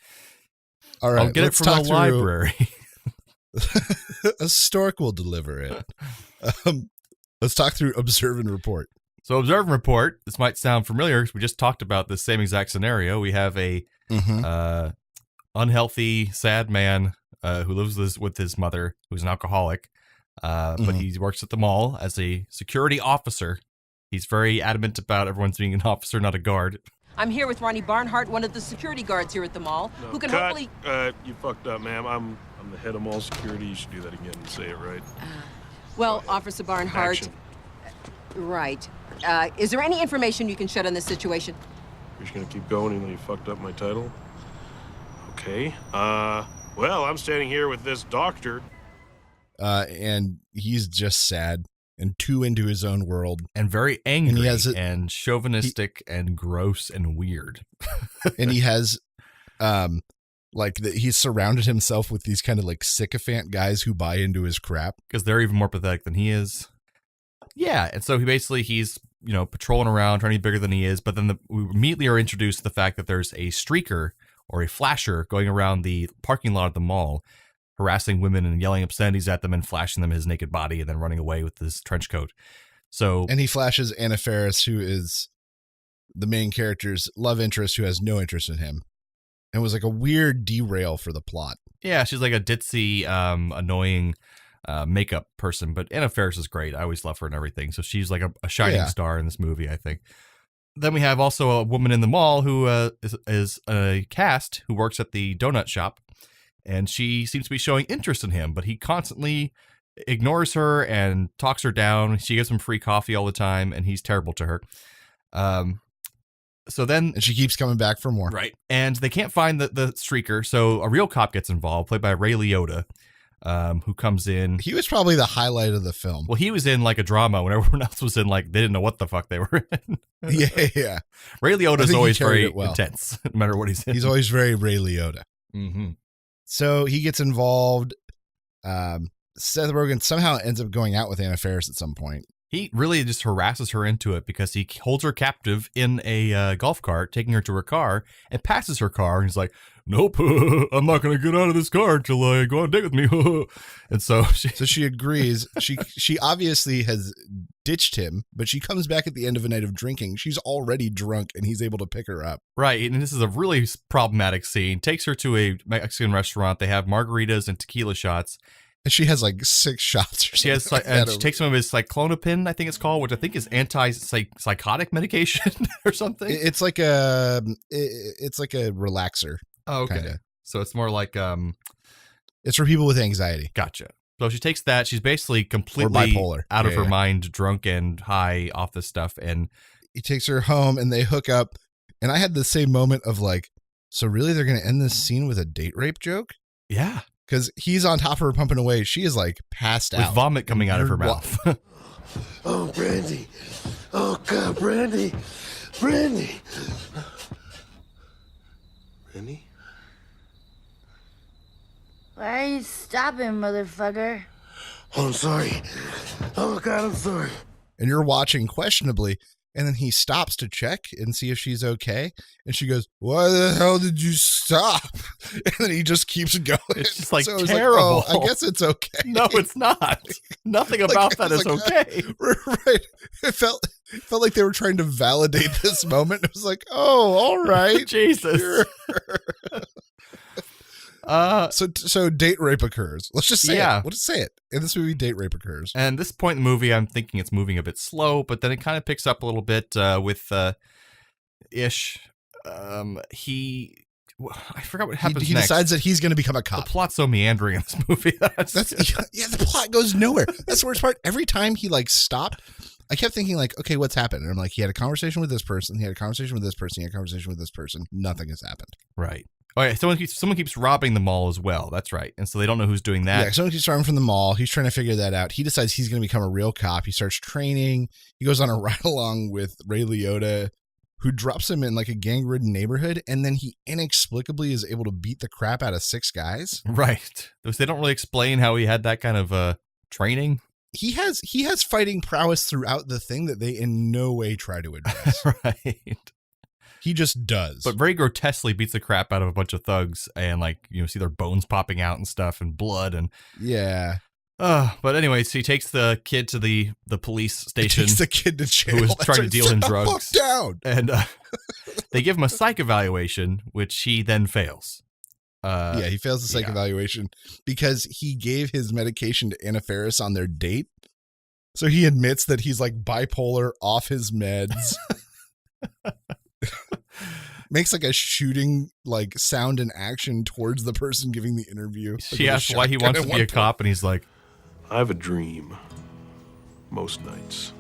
Speaker 9: All right,
Speaker 8: I'll get it from the library.
Speaker 9: A stork will deliver it. Let's talk through Observe and Report.
Speaker 8: So Observe and Report, this might sound familiar because we just talked about the same exact scenario. We have a unhealthy, sad man who lives with his mother, who's an alcoholic, but he works at the mall as a security officer. He's very adamant about everyone's being an officer, not a guard.
Speaker 13: I'm here with Ronnie Barnhart, one of the security guards here at the mall, who can hopefully...
Speaker 14: You fucked up, ma'am. I'm the head of mall security. You should do that again and say it right.
Speaker 13: Well, Officer Barnhart...
Speaker 14: Action.
Speaker 13: Right. Is there any information you can shed on this situation?
Speaker 14: You're just gonna keep going even though you fucked up my title? Okay. Well, I'm standing here with this doctor.
Speaker 9: And he's just sad and too into his own world.
Speaker 8: And very angry and chauvinistic and gross and weird.
Speaker 9: And he has, he's surrounded himself with these kind of like sycophant guys who buy into his crap.
Speaker 8: Because they're even more pathetic than he is. Yeah, and so he's patrolling around, trying to be bigger than he is, but then we immediately are introduced to the fact that there's a streaker or a flasher going around the parking lot of the mall, harassing women and yelling obscenities at them and flashing them his naked body and then running away with his trench coat. And
Speaker 9: he flashes Anna Faris, who is the main character's love interest, who has no interest in him. And was like a weird derail for the plot.
Speaker 8: Yeah, she's like a ditzy, annoying makeup person, but Anna Faris is great. I always love her and everything. So she's like a shining star in this movie, I think. Then we have also a woman in the mall who is a cast who works at the donut shop, and she seems to be showing interest in him, but he constantly ignores her and talks her down. She gives him free coffee all the time, and he's terrible to her. And
Speaker 9: she keeps coming back for more.
Speaker 8: Right. And they can't find the streaker, so a real cop gets involved, played by Ray Liotta. Who comes in.
Speaker 9: He was probably the highlight of the film.
Speaker 8: Well, he was in like a drama when everyone else was in they didn't know what the fuck they were in.
Speaker 9: Yeah.
Speaker 8: Ray Liotta is always very intense, no matter what he's in.
Speaker 9: He's always very Ray Liotta.
Speaker 8: Mm-hmm.
Speaker 9: So he gets involved. Seth Rogen somehow ends up going out with Anna Faris at some point.
Speaker 8: He really just harasses her into it because he holds her captive in a golf cart, taking her to her car, and passes her car. And he's like, nope, I'm not going to get out of this car until I go on a date with me. And so
Speaker 9: she agrees. She obviously has ditched him, but she comes back at the end of a night of drinking. She's already drunk, and he's able to pick her up.
Speaker 8: Right, and this is a really problematic scene. Takes her to a Mexican restaurant. They have margaritas and tequila shots.
Speaker 9: And she has like 6 shots or something.
Speaker 8: She has, and she takes some of his cyclonopin, I think it's called, which I think is anti-psychotic medication or something.
Speaker 9: It's like a relaxer.
Speaker 8: Oh, okay.
Speaker 9: Kinda.
Speaker 8: So it's more like
Speaker 9: it's for people with anxiety.
Speaker 8: Gotcha. So she takes that. She's basically completely
Speaker 9: bipolar.
Speaker 8: out of her mind, drunk and high off this stuff. And
Speaker 9: he takes her home, and they hook up. And I had the same moment of like, so really they're going to end this scene with a date rape joke?
Speaker 8: Yeah.
Speaker 9: Because he's on top of her pumping away. She is like passed out.
Speaker 8: With vomit coming out of her mouth.
Speaker 7: Oh, Brandy. Oh, God, Brandy. Brandy.
Speaker 14: Brandy?
Speaker 15: Why are you stopping, motherfucker?
Speaker 7: Oh, I'm sorry. Oh, God, I'm sorry.
Speaker 9: And you're watching questionably. And then he stops to check and see if she's okay. And she goes, why the hell did you stop? And then he just keeps going.
Speaker 8: It's just like
Speaker 9: so
Speaker 8: terrible.
Speaker 9: Like, oh, I guess it's okay.
Speaker 8: No, it's not. Nothing about that is okay.
Speaker 9: Right. It felt like they were trying to validate this moment. It was like, oh, all right.
Speaker 8: Jesus.
Speaker 9: Sure. So date rape occurs. Let's just say it. We'll just say it. In this movie, date rape occurs.
Speaker 8: And this point in the movie, I'm thinking it's moving a bit slow, but then it kind of picks up a little bit with Ish. I forgot what happens
Speaker 9: he
Speaker 8: next.
Speaker 9: decides that he's going to become a cop.
Speaker 8: The plot's so meandering in this movie.
Speaker 9: The plot goes nowhere. That's the worst part. Every time he like stopped, I kept thinking like, okay, what's happened? And I'm like, he had a conversation with this person. He had a conversation with this person. He had a conversation with this person. Nothing has happened.
Speaker 8: Right. Oh, yeah. Someone keeps robbing the mall as well. That's right. And so they don't know who's doing that.
Speaker 9: Yeah, someone keeps robbing from the mall. He's trying to figure that out. He decides he's going to become a real cop. He starts training. He goes on a ride along with Ray Liotta, who drops him in like a gang-ridden neighborhood, and then he inexplicably is able to beat the crap out of 6 guys.
Speaker 8: Right. They don't really explain how he had that kind of training.
Speaker 9: He has fighting prowess throughout the thing that they in no way try to address.
Speaker 8: Right.
Speaker 9: He just does.
Speaker 8: But very grotesquely beats the crap out of a bunch of thugs and see their bones popping out and stuff and blood and
Speaker 9: yeah.
Speaker 8: But anyways, he takes the kid to the police station.
Speaker 9: Takes the kid to jail.
Speaker 8: Who was trying to deal in drugs.
Speaker 9: Sit the fuck down.
Speaker 8: And they give him a psych evaluation, which he then fails.
Speaker 9: He fails the psych evaluation because he gave his medication to Anna Faris on their date. So he admits that he's like bipolar, off his meds. Makes like a shooting like sound and action towards the person giving the interview.
Speaker 8: She asks why he wants to be a cop, and he's like,
Speaker 14: I have a dream most nights.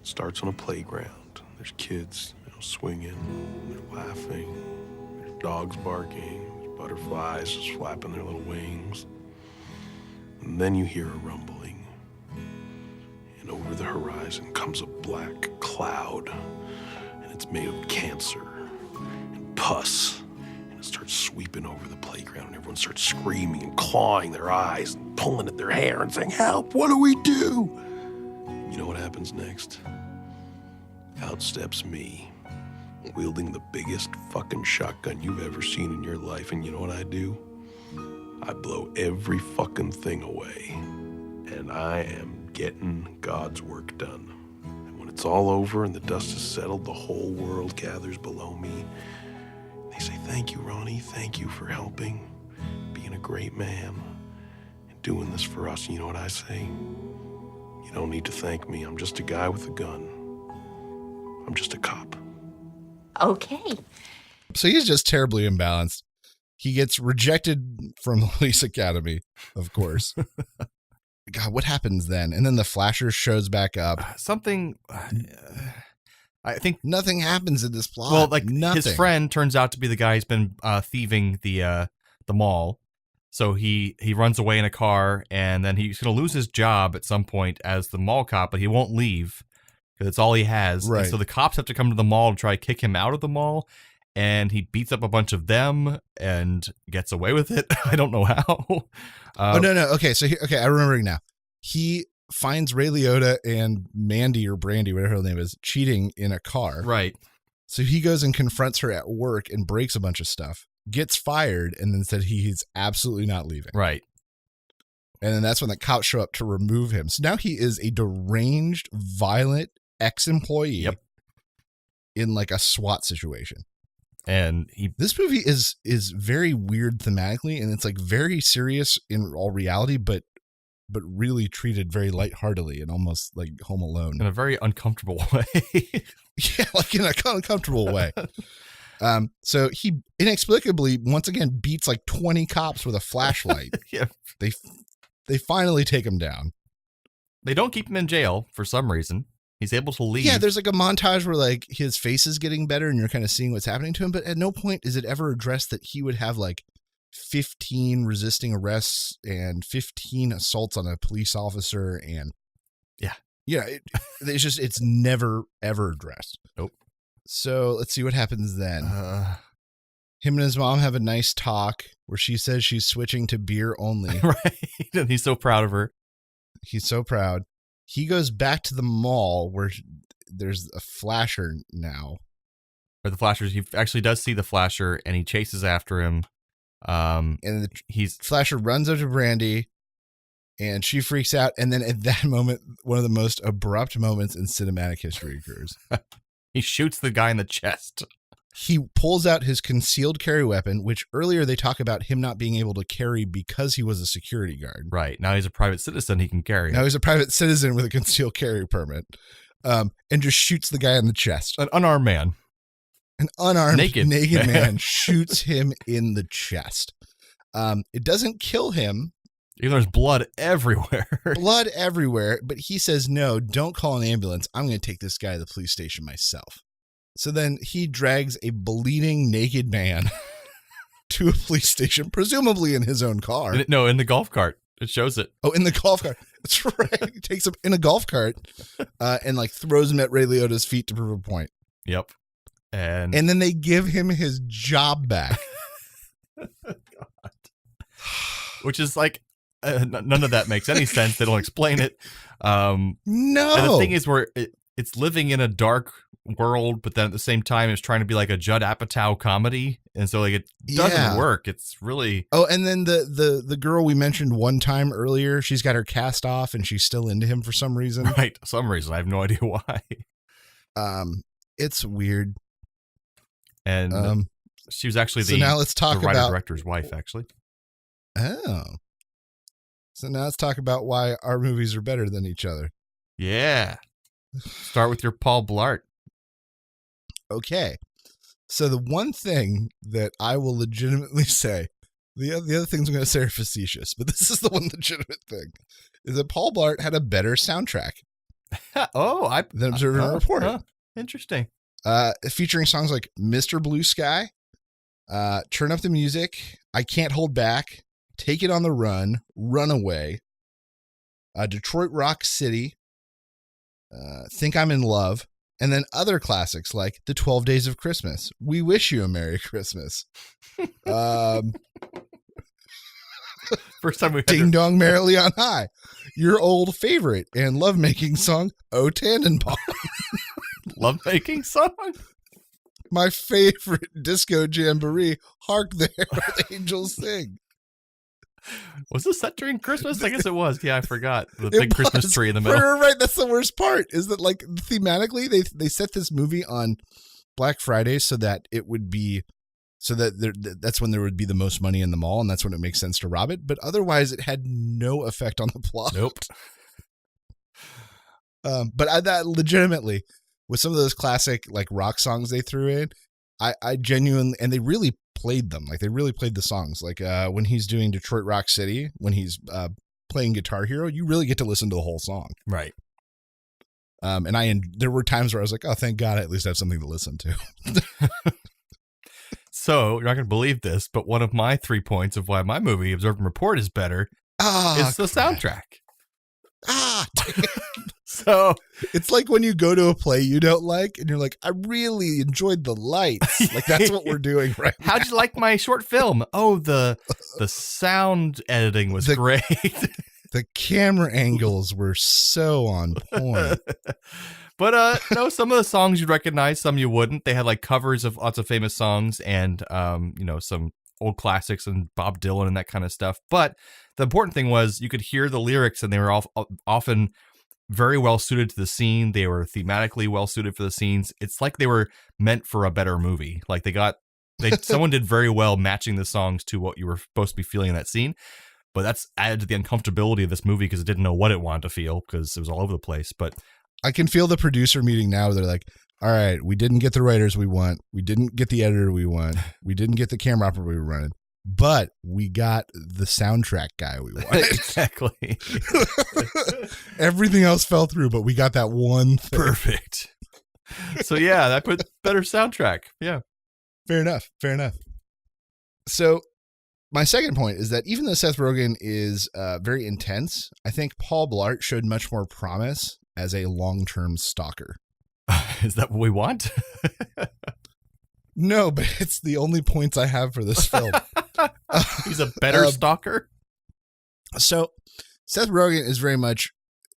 Speaker 14: It starts on a playground. There's kids, swinging, they're laughing, there's dogs barking, there's butterflies just flapping their little wings. And then you hear a rumbling. And over the horizon comes a black cloud. It's made of cancer and pus, and it starts sweeping over the playground, and everyone starts screaming and clawing their eyes and pulling at their hair and saying, help, what do we do? You know what happens next? Out steps me, wielding the biggest fucking shotgun you've ever seen in your life, and you know what I do? I blow every fucking thing away, and I am getting God's work done. It's all over and the dust has settled, the whole world gathers below me. They say, thank you, Ronnie. Thank you for helping, being a great man, and doing this for us. And you know what I say? You don't need to thank me. I'm just a guy with a gun. I'm just a cop.
Speaker 15: Okay.
Speaker 9: So he's just terribly imbalanced. He gets rejected from the police academy, of course. God, what happens then? And then the flasher shows back up.
Speaker 8: I think
Speaker 9: nothing happens in this plot.
Speaker 8: Well, like
Speaker 9: nothing.
Speaker 8: His friend turns out to be the guy who's been thieving the mall. So he runs away in a car, and then he's going to lose his job at some point as the mall cop, but he won't leave because it's all he has.
Speaker 9: Right.
Speaker 8: And so the cops have to come to the mall to try to kick him out of the mall. And he beats up a bunch of them and gets away with it. I don't know how.
Speaker 9: Oh, no. Okay, so I'm remembering now. He finds Ray Liotta and Mandy or Brandy, whatever her name is, cheating in a car.
Speaker 8: Right.
Speaker 9: So he goes and confronts her at work and breaks a bunch of stuff, gets fired, and then said he's absolutely not leaving.
Speaker 8: Right.
Speaker 9: And then that's when the cops show up to remove him. So now he is a deranged, violent ex-employee in like a SWAT situation.
Speaker 8: And
Speaker 9: this movie is very weird thematically, and it's like very serious in all reality, but really treated very lightheartedly and almost like Home Alone.
Speaker 8: In a very uncomfortable way.
Speaker 9: Yeah, like in a uncomfortable way. So he inexplicably, once again, beats like 20 cops with a flashlight.
Speaker 8: Yeah.
Speaker 9: They finally take him down.
Speaker 8: They don't keep him in jail for some reason. He's able to leave.
Speaker 9: Yeah, there's like a montage where like his face is getting better and you're kind of seeing what's happening to him. But at no point is it ever addressed that he would have like 15 resisting arrests and 15 assaults on a police officer. And it's never, ever addressed.
Speaker 8: Nope.
Speaker 9: So let's see what happens then. Him and his mom have a nice talk where she says she's switching to beer only.
Speaker 8: Right. And he's so proud of her.
Speaker 9: He's so proud. He goes back to the mall where there's a flasher now.
Speaker 8: Or the flashers. He actually does see the flasher and he chases after him.
Speaker 9: And the flasher runs up to Brandy and she freaks out. And then at that moment, one of the most abrupt moments in cinematic history occurs.
Speaker 8: He shoots the guy in the chest.
Speaker 9: He pulls out his concealed carry weapon, which earlier they talk about him not being able to carry because he was a security guard.
Speaker 8: Right. Now he's a private citizen. He can carry.
Speaker 9: Now he's a private citizen with a concealed carry permit, and just shoots the guy in the chest.
Speaker 8: An unarmed man.
Speaker 9: An unarmed, naked man shoots him in the chest. It doesn't kill him.
Speaker 8: Even there's blood everywhere.
Speaker 9: Blood everywhere. But he says, no, don't call an ambulance. I'm going to take this guy to the police station myself. So then he drags a bleeding naked man to a police station, presumably in his own car.
Speaker 8: In the golf cart. It shows it.
Speaker 9: Oh, in the golf cart. That's right. He takes him in a golf cart and like throws him at Ray Liotta's feet to prove a point.
Speaker 8: Yep. And
Speaker 9: then they give him his job back.
Speaker 8: God. Which is like, none of that makes any sense. They don't explain it.
Speaker 9: No.
Speaker 8: And the thing is where it's living in a dark world, but then at the same time it's trying to be like a Judd Apatow comedy, and so like it doesn't work. It's really
Speaker 9: and then the girl we mentioned one time earlier, she's got her cast off and she's still into him for some reason.
Speaker 8: Right, some reason. I have no idea why.
Speaker 9: It's weird.
Speaker 8: And she was actually the
Speaker 9: now let's talk
Speaker 8: writer
Speaker 9: about
Speaker 8: director's wife, actually.
Speaker 9: Oh, so now let's talk about why our movies are better than each other.
Speaker 8: Yeah, start with your Paul Blart.
Speaker 9: Okay, so the one thing that I will legitimately say, the other things I'm going to say are facetious, but this is the one legitimate thing, is that Paul Blart had a better soundtrack.
Speaker 8: Than
Speaker 9: Observer and Reporter.
Speaker 8: Interesting.
Speaker 9: Featuring songs like Mr. Blue Sky, Turn Up the Music, I Can't Hold Back, Take It on the Run, Runaway, Detroit Rock City, Think I'm in Love, and then other classics like The 12 Days of Christmas, We Wish You a Merry Christmas.
Speaker 8: First time we had
Speaker 9: Ding Dong Merrily on High, your old favorite and lovemaking song, O Tannenbaum.
Speaker 8: Lovemaking song?
Speaker 9: My favorite disco jamboree, Hark There, the Angels Sing.
Speaker 8: Was this set during Christmas? I guess it was. Yeah, I forgot. The big Christmas tree in the middle.
Speaker 9: Right. That's the worst part, is that like thematically, they set this movie on Black Friday so that it would be, so that that's when there would be the most money in the mall, and that's when it makes sense to rob it. But otherwise, it had no effect on the plot.
Speaker 8: Nope.
Speaker 9: But that legitimately, with some of those classic like rock songs they threw in, I genuinely, and they really played them. Like they really played the songs. Like when he's doing Detroit Rock City, when he's playing Guitar Hero, you really get to listen to the whole song.
Speaker 8: Right.
Speaker 9: And there were times where I was like, oh, thank God I at least have something to listen to.
Speaker 8: So you're not going to believe this, but one of my 3 points of why my movie Observe and Report is better is the soundtrack. So
Speaker 9: it's like when you go to a play you don't like and you're like, I really enjoyed the lights. Like that's what we're doing right now.
Speaker 8: How'd you like my short film? Oh, the sound editing was great.
Speaker 9: The camera angles were so on point.
Speaker 8: But no, some of the songs you'd recognize, some you wouldn't. They had like covers of lots of famous songs and some old classics and Bob Dylan and that kind of stuff. But the important thing was you could hear the lyrics, and they were often very well suited to the scene. They were thematically well suited for the scenes. It's like they were meant for a better movie. Like someone did very well matching the songs to what you were supposed to be feeling in that scene. But that's added to the uncomfortability of this movie because it didn't know what it wanted to feel because it was all over the place. But
Speaker 9: I can feel the producer meeting now. They're like, all right, we didn't get the writers we want. We didn't get the editor we want. We didn't get the camera operator we were running. But we got the soundtrack guy we wanted.
Speaker 8: Exactly.
Speaker 9: Everything else fell through, but we got that one thing.
Speaker 8: Perfect. So yeah, that put better soundtrack. Yeah.
Speaker 9: Fair enough. So my second point is that even though Seth Rogen is very intense, I think Paul Blart showed much more promise as a long-term stalker.
Speaker 8: Is that what we want?
Speaker 9: No, but it's the only points I have for this film.
Speaker 8: He's a better stalker?
Speaker 9: So Seth Rogen is very much,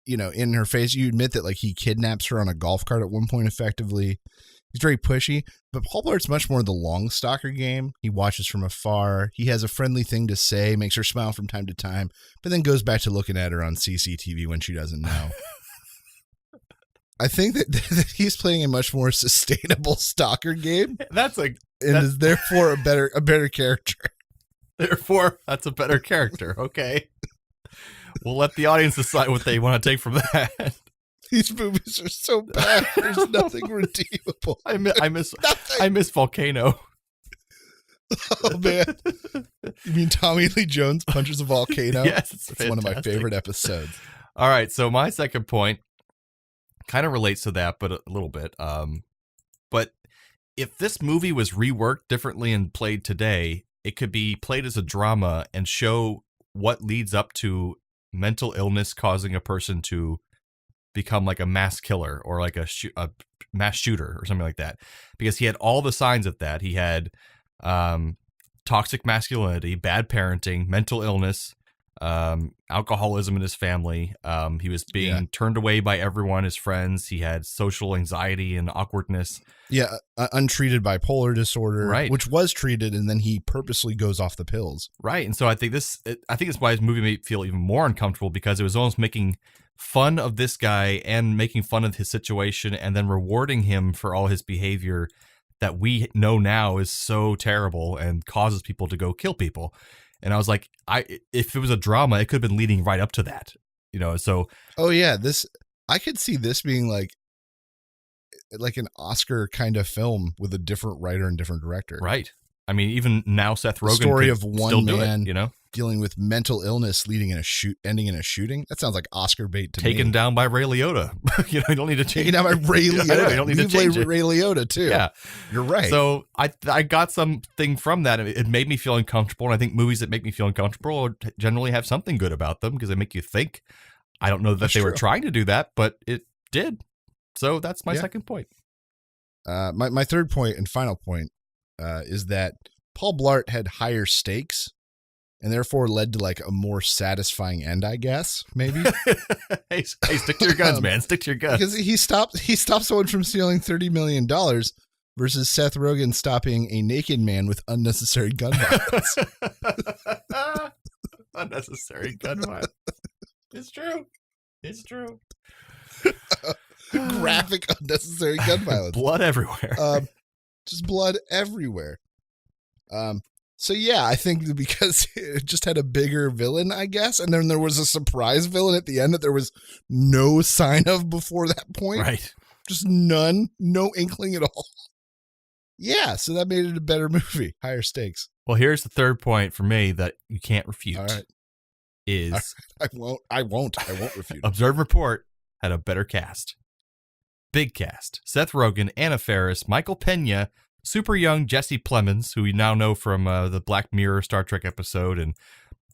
Speaker 9: in her face. You admit that like he kidnaps her on a golf cart at one point effectively. He's very pushy, but Paul Blart's much more the long stalker game. He watches from afar. He has a friendly thing to say, makes her smile from time to time, but then goes back to looking at her on CCTV when she doesn't know. I think that he's playing a much more sustainable stalker game. Is therefore a better character.
Speaker 8: Therefore, that's a better character. Okay. We'll let the audience decide what they want to take from that.
Speaker 9: These movies are so bad. There's nothing redeemable.
Speaker 8: I miss Volcano.
Speaker 9: Oh man! You mean Tommy Lee Jones punches a volcano?
Speaker 8: Yes,
Speaker 9: it's one of my favorite episodes.
Speaker 8: All right, so my second point kind of relates to that, but a little bit. But if this movie was reworked differently and played today, it could be played as a drama and show what leads up to mental illness causing a person to become like a mass killer or like a mass shooter or something like that, because he had all the signs of that. He had toxic masculinity, bad parenting, mental illness, alcoholism in his family. He was being turned away by everyone, his friends. He had social anxiety and awkwardness.
Speaker 9: Yeah, untreated bipolar disorder,
Speaker 8: right?
Speaker 9: Which was treated, and then he purposely goes off the pills,
Speaker 8: right? And so I think it's why this movie made me feel even more uncomfortable, because it was almost making fun of this guy and making fun of his situation, and then rewarding him for all his behavior that we know now is so terrible and causes people to go kill people. And I was like, if it was a drama, it could have been leading right up to that, so.
Speaker 9: Oh yeah. I could see this being like an Oscar kind of film with a different writer and different director.
Speaker 8: Right. I mean, even now Seth Rogen,
Speaker 9: the story of one man,
Speaker 8: it,
Speaker 9: dealing with mental illness, ending in a shooting. That sounds like Oscar bait to me.
Speaker 8: Taken down by Ray Liotta. You don't need to change.
Speaker 9: Taken down by Ray Liotta.
Speaker 8: You don't need to change it.
Speaker 9: Ray Liotta too.
Speaker 8: Yeah,
Speaker 9: you're right.
Speaker 8: So I got something from that. It made me feel uncomfortable, and I think movies that make me feel uncomfortable generally have something good about them because they make you think. I don't know that they were trying to do that, but it did. So that's my second point.
Speaker 9: My third point and final point is that Paul Blart had higher stakes and therefore led to like a more satisfying end, I guess, maybe.
Speaker 8: hey, stick to your guns, man. Stick to your guns.
Speaker 9: Because he stopped someone from stealing $30 million versus Seth Rogen stopping a naked man with unnecessary gun violence.
Speaker 8: Unnecessary gun violence. It's true. It's true.
Speaker 9: Graphic unnecessary gun violence.
Speaker 8: Blood everywhere.
Speaker 9: Just blood everywhere. So yeah, I think because it just had a bigger villain, I guess, and then there was a surprise villain at the end that there was no sign of before that point.
Speaker 8: Right.
Speaker 9: Just none, no inkling at all. Yeah, so that made it a better movie, higher stakes.
Speaker 8: Well, here's the third point for me that you can't refute.
Speaker 9: All right. I won't refute.
Speaker 8: Observe and Report had a better cast. Big cast. Seth Rogen, Anna Faris, Michael Pena, super young Jesse Plemons, who we now know from the Black Mirror Star Trek episode and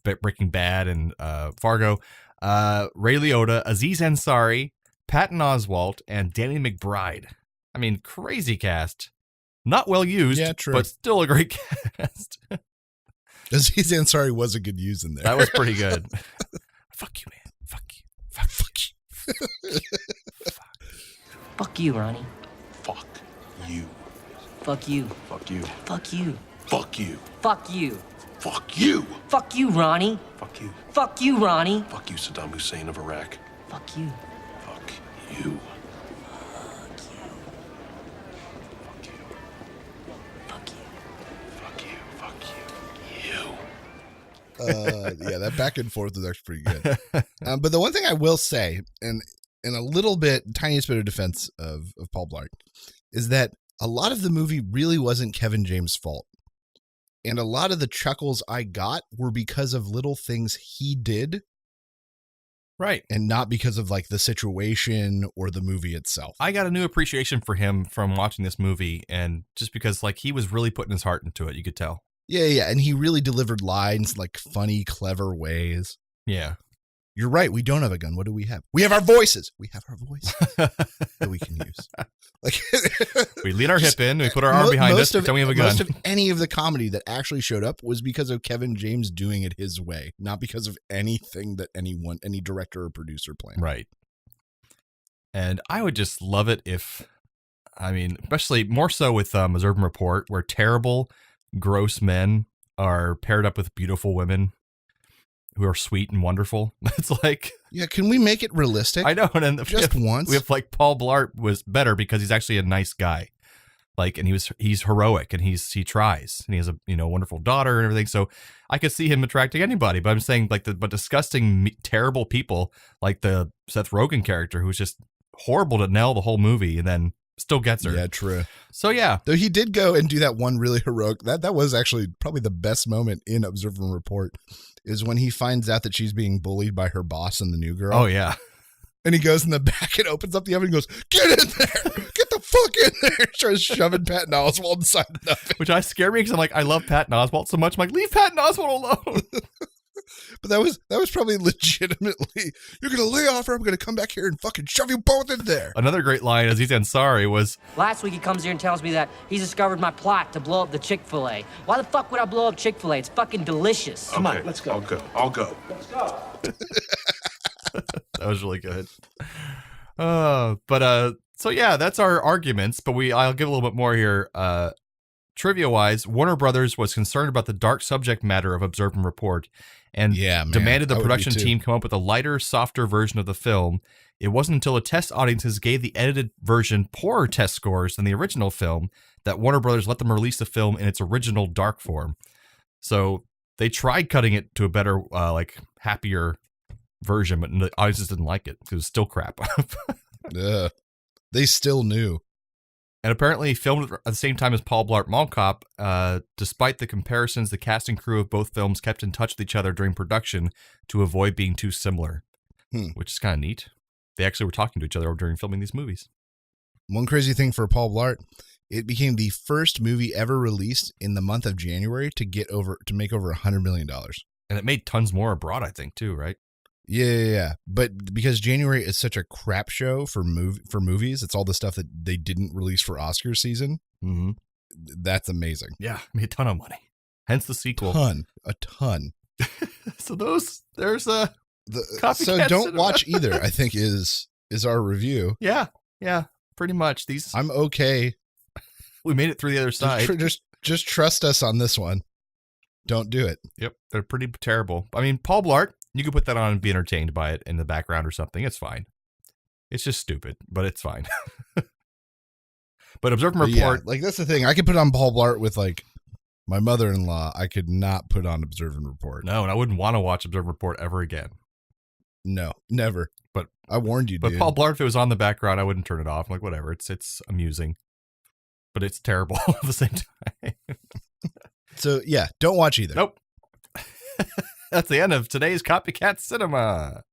Speaker 8: Breaking Bad and Fargo, Ray Liotta, Aziz Ansari, Patton Oswalt, and Danny McBride. I mean, crazy cast. Not well used, but still a great cast.
Speaker 9: Aziz Ansari was a good use in there.
Speaker 8: That was pretty good. Fuck you, man. Fuck you. Fuck you. Fuck.
Speaker 16: Fuck you, Ronnie.
Speaker 14: Fuck you.
Speaker 16: Fuck you.
Speaker 14: Fuck you.
Speaker 16: Fuck you.
Speaker 14: Fuck you.
Speaker 16: Fuck you.
Speaker 14: Fuck you.
Speaker 16: Fuck you, Ronnie.
Speaker 14: Fuck you.
Speaker 16: Fuck you, Ronnie.
Speaker 14: Fuck you, Saddam Hussein of Iraq.
Speaker 16: Fuck you.
Speaker 14: Fuck you.
Speaker 9: Yeah, that back and forth is actually pretty good. But the one thing I will say, and in a little bit, tiniest bit of defense of Paul Blart, is that a lot of the movie really wasn't Kevin James' fault. And a lot of the chuckles I got were because of little things he did.
Speaker 8: Right.
Speaker 9: And not because of like the situation or the movie itself.
Speaker 8: I got a new appreciation for him from watching this movie, and just because like he was really putting his heart into it, you could tell.
Speaker 9: Yeah. And he really delivered lines in like funny, clever ways.
Speaker 8: Yeah.
Speaker 9: You're right. We don't have a gun. What do we have? We have our voices. We have our voices that we can use. Like
Speaker 8: we lean our hip in, we put our arm behind us, pretend we have a gun.
Speaker 9: Most of any of the comedy that actually showed up was because of Kevin James doing it his way, not because of anything that any director or producer planned.
Speaker 8: Right. And I would just love it if, I mean, especially more so with Observe and Report, where terrible, gross men are paired up with beautiful women who are sweet and wonderful. It's like,
Speaker 9: yeah, can we make it realistic?
Speaker 8: I know. And then
Speaker 9: just once
Speaker 8: we have like Paul Blart was better because he's actually a nice guy. Like, and he's heroic and he tries and he has a, wonderful daughter and everything. So I could see him attracting anybody, but I'm saying like but disgusting, terrible people like the Seth Rogen character, who's just horrible to Nell the whole movie and then still gets her.
Speaker 9: Yeah, true.
Speaker 8: So yeah,
Speaker 9: though he did go and do that one really heroic. That was actually probably the best moment in Observe and Report, is when he finds out that she's being bullied by her boss and the new girl.
Speaker 8: Oh yeah,
Speaker 9: and he goes in the back and opens up the oven and goes, "Get in there! Get the fuck in there!" Starts shoving Patton Oswalt inside the oven,
Speaker 8: which scared me because I'm like, I love Patton Oswalt so much. I'm like, leave Patton Oswalt alone.
Speaker 9: But that was probably legitimately, "You're gonna lay off her. I'm gonna come back here and fucking shove you both in there."
Speaker 8: Another great line, Aziz Ansari, was,
Speaker 16: last week he comes here and tells me that he's discovered my plot to blow up the Chick-fil-A. Why the fuck would I blow up Chick-fil-A? It's fucking delicious.
Speaker 14: Come on, let's go. I'll go.
Speaker 16: Let's go.
Speaker 8: That was really good. So yeah, that's our arguments, but I'll give a little bit more here. Trivia-wise, Warner Brothers was concerned about the dark subject matter of Observe and Report and demanded the production team come up with a lighter, softer version of the film. It wasn't until the test audiences gave the edited version poorer test scores than the original film that Warner Brothers let them release the film in its original dark form. So they tried cutting it to a better, happier version, but the audiences didn't like it because it was still crap.
Speaker 9: Yeah, they still knew.
Speaker 8: And apparently filmed at the same time as Paul Blart Mall Cop. Despite the comparisons, the cast and crew of both films kept in touch with each other during production to avoid being too similar, which is kind of neat. They actually were talking to each other during filming these movies.
Speaker 9: One crazy thing for Paul Blart, it became the first movie ever released in the month of January to make over $100 million.
Speaker 8: And it made tons more abroad, I think, too, right?
Speaker 9: Yeah. But because January is such a crap show for movies, it's all the stuff that they didn't release for Oscar season.
Speaker 8: Mm-hmm.
Speaker 9: That's amazing.
Speaker 8: Yeah, made a ton of money. Hence the sequel.
Speaker 9: A ton.
Speaker 8: So there's so
Speaker 9: don't
Speaker 8: cinema.
Speaker 9: watch either, I think is our review.
Speaker 8: Yeah, pretty much.
Speaker 9: I'm okay.
Speaker 8: We made it through the other side.
Speaker 9: Just trust us on this one. Don't do it.
Speaker 8: Yep, they're pretty terrible. I mean, Paul Blart, you can put that on and be entertained by it in the background or something. It's fine. It's just stupid, but it's fine. But Observe and Report.
Speaker 9: Yeah, that's the thing. I could put on Paul Blart with my mother-in-law. I could not put on Observe and Report.
Speaker 8: No, and I wouldn't want to watch Observe and Report ever again.
Speaker 9: No, never.
Speaker 8: But
Speaker 9: I warned you,
Speaker 8: but
Speaker 9: dude.
Speaker 8: Paul Blart, if it was on the background, I wouldn't turn it off. I'm like, whatever. It's amusing. But it's terrible at the same time.
Speaker 9: So, yeah, don't watch either.
Speaker 8: Nope. That's the end of today's Copycat Cinema.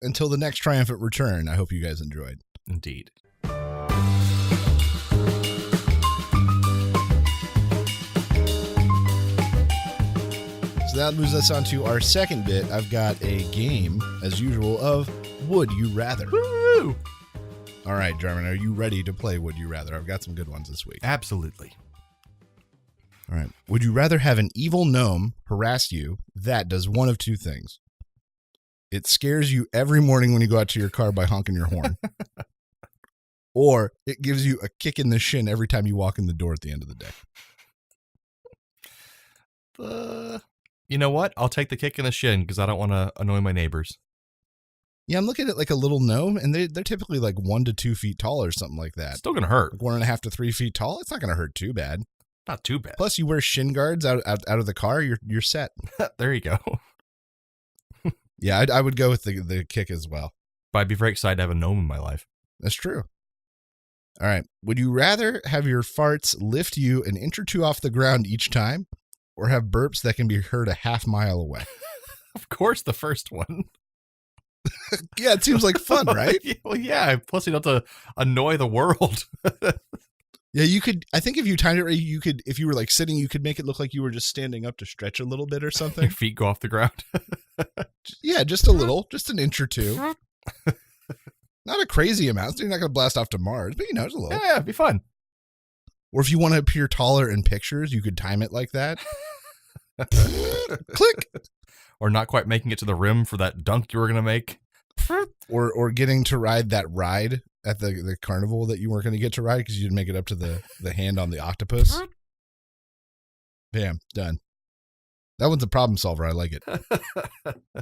Speaker 9: Until the next triumphant return, I hope you guys enjoyed.
Speaker 8: Indeed.
Speaker 9: So that moves us on to our second bit. I've got a game, as usual, of Would You Rather.
Speaker 8: Woo!
Speaker 9: All right, Jarman, are you ready to play Would You Rather? I've got some good ones this week.
Speaker 8: Absolutely.
Speaker 9: All right. Would you rather have an evil gnome harass you that does one of two things? It scares you every morning when you go out to your car by honking your horn. or it gives you a kick in the shin every time you walk in the door at the end of the day.
Speaker 8: You know what? I'll take the kick in the shin because I don't want to annoy my neighbors.
Speaker 9: Yeah, I'm looking at like a little gnome, and they're typically like 1 to 2 feet tall or something like that.
Speaker 8: Still going to hurt.
Speaker 9: Like 1.5 to 3 feet tall. It's not going to hurt too bad.
Speaker 8: Not too bad.
Speaker 9: Plus, you wear shin guards out of the car. You're set.
Speaker 8: There you go.
Speaker 9: Yeah, I would go with the kick as well.
Speaker 8: But I'd be very excited to have a gnome in my life.
Speaker 9: That's true. All right. Would you rather have your farts lift you an inch or two off the ground each time, or have burps that can be heard a half mile away?
Speaker 8: Of course, the first one.
Speaker 9: Yeah, it seems like fun, right?
Speaker 8: Well, yeah. Plus, you don't have to annoy the world.
Speaker 9: Yeah, you could. I think if you timed it right, you could. If you were like sitting, you could make it look like you were just standing up to stretch a little bit or something.
Speaker 8: Your feet go off the ground.
Speaker 9: Yeah, just a little, just an inch or two. Not a crazy amount. So you're not going to blast off to Mars, but just a little.
Speaker 8: Yeah, it'd be fun.
Speaker 9: Or if you want to appear taller in pictures, you could time it like that. Click.
Speaker 8: Or not quite making it to the rim for that dunk you were going to make.
Speaker 9: Or getting to ride that ride at the carnival that you weren't going to get to ride because you didn't make it up to the hand on the octopus. Bam, done. That one's a problem solver. I like it.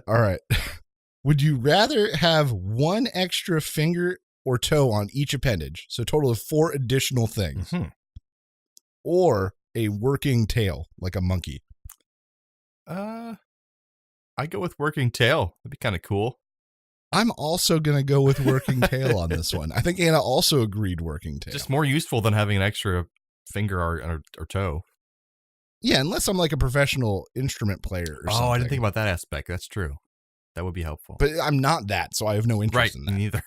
Speaker 9: All right. Would you rather have one extra finger or toe on each appendage, so a total of 4 additional things, or a working tail like a monkey?
Speaker 8: I go with working tail. That'd be kind of cool.
Speaker 9: I'm also going to go with working tail on this one. I think Anna also agreed working tail.
Speaker 8: Just more useful than having an extra finger or toe.
Speaker 9: Yeah, unless I'm like a professional instrument player or something.
Speaker 8: Oh, I didn't think about that aspect. That's true. That would be helpful.
Speaker 9: But I'm not that, so I have no interest in that.
Speaker 8: Me neither.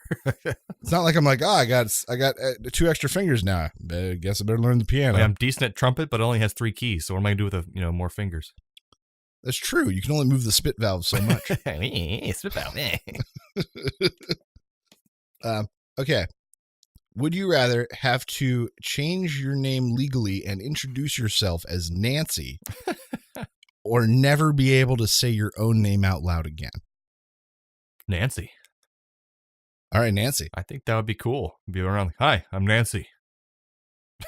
Speaker 9: It's not like I'm like, I got 2 extra fingers now. I guess I better learn the piano.
Speaker 8: I'm decent at trumpet, but it only has 3 keys. So what am I going to do with more fingers?
Speaker 9: That's true. You can only move the spit valve so much.
Speaker 8: Spit valve.
Speaker 9: Okay. Would you rather have to change your name legally and introduce yourself as Nancy, or never be able to say your own name out loud again?
Speaker 8: Nancy.
Speaker 9: All right, Nancy.
Speaker 8: I think that would be cool. Be around. Hi, I'm Nancy.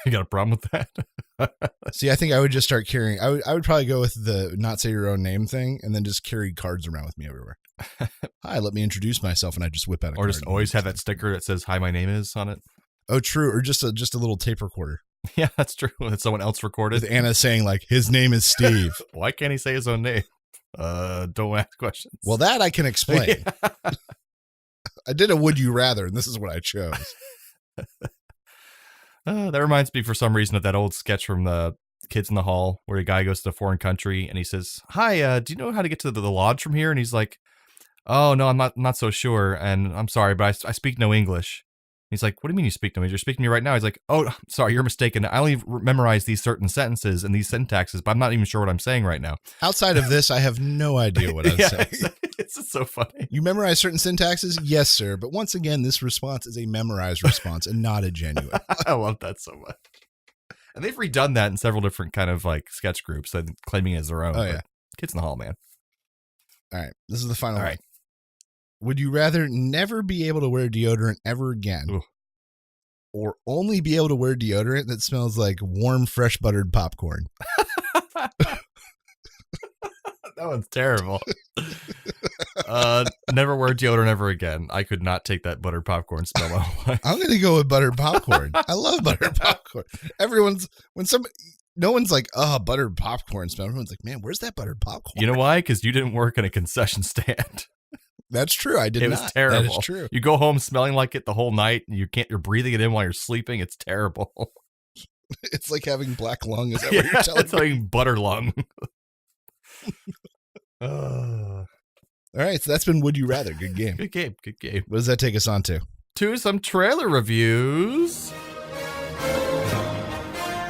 Speaker 8: You got a problem with that?
Speaker 9: See, I think I would just start carrying. I would probably go with the not say your own name thing, and then just carry cards around with me everywhere. Hi, let me introduce myself, and I just whip out a card.
Speaker 8: Or just always have that sticker that says "Hi, my name is" on it.
Speaker 9: Oh, true. Or just a little tape recorder.
Speaker 8: Yeah, that's true. That someone else recorded.
Speaker 9: With Anna saying like, his name is Steve.
Speaker 8: Why can't he say his own name? Don't ask questions.
Speaker 9: Well, that I can explain. Yeah. I did a would you rather, and this is what I chose.
Speaker 8: That reminds me for some reason of that old sketch from the Kids in the Hall where a guy goes to a foreign country and he says, hi, do you know how to get to the lodge from here? And he's like, oh, no, I'm not so sure. And I'm sorry, but I speak no English. He's like, what do you mean you speak no English? You're speaking to me right now. He's like, oh, sorry, you're mistaken. I only memorize these certain sentences and these syntaxes, but I'm not even sure what I'm saying right now.
Speaker 9: Outside of this, I have no idea what I'm saying.
Speaker 8: It's just so funny.
Speaker 9: You memorize certain syntaxes? Yes, sir. But once again, this response is a memorized response and not a genuine.
Speaker 8: I love that so much. And they've redone that in several different kind of like sketch groups, claiming it as their own.
Speaker 9: Oh, yeah.
Speaker 8: Kids in the Hall, man.
Speaker 9: All right. This is the final
Speaker 8: one.
Speaker 9: All right. Would you rather never be able to wear deodorant ever again, or only be able to wear deodorant that smells like warm, fresh buttered popcorn?
Speaker 8: That one's terrible. Never wear deodorant ever again. I could not take that buttered popcorn smell my whole life.
Speaker 9: I'm going to go with buttered popcorn. I love buttered popcorn. No one's like, oh, buttered popcorn smell. Everyone's like, man, where's that buttered popcorn?
Speaker 8: You know why? Because you didn't work in a concession stand.
Speaker 9: That's true. I did not.
Speaker 8: It was terrible.
Speaker 9: That is true.
Speaker 8: You go home smelling like it the whole night, and you're breathing it in while you're sleeping. It's terrible.
Speaker 9: It's like having black lung. Is that what you're telling me?
Speaker 8: It's like butter lung.
Speaker 9: All right, so that's been Would You Rather. Good game.
Speaker 8: Good game. Good game.
Speaker 9: What does that take us on to?
Speaker 8: To some trailer reviews.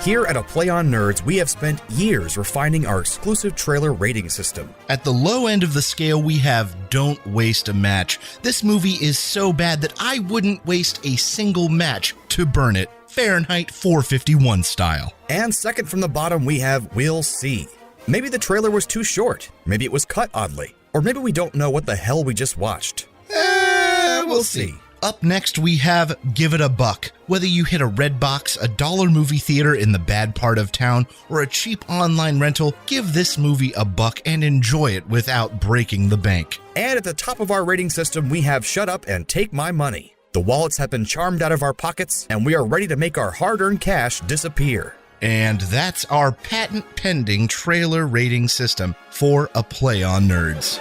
Speaker 17: Here at A Play on Nerds, we have spent years refining our exclusive trailer rating system.
Speaker 9: At the low end of the scale, we have Don't Waste a Match. This movie is so bad that I wouldn't waste a single match to burn it, Fahrenheit 451 style.
Speaker 17: And second from the bottom, we have We'll See. Maybe the trailer was too short. Maybe it was cut oddly. Or maybe we don't know what the hell we just watched.
Speaker 9: We'll see. Up next, we have Give It a Buck. Whether you hit a red box, a dollar movie theater in the bad part of town, or a cheap online rental, give this movie a buck and enjoy it without breaking the bank.
Speaker 17: And at the top of our rating system, we have Shut Up and Take My Money. The wallets have been charmed out of our pockets, and we are ready to make our hard-earned cash disappear.
Speaker 9: And that's our patent-pending trailer rating system for A Play on Nerds.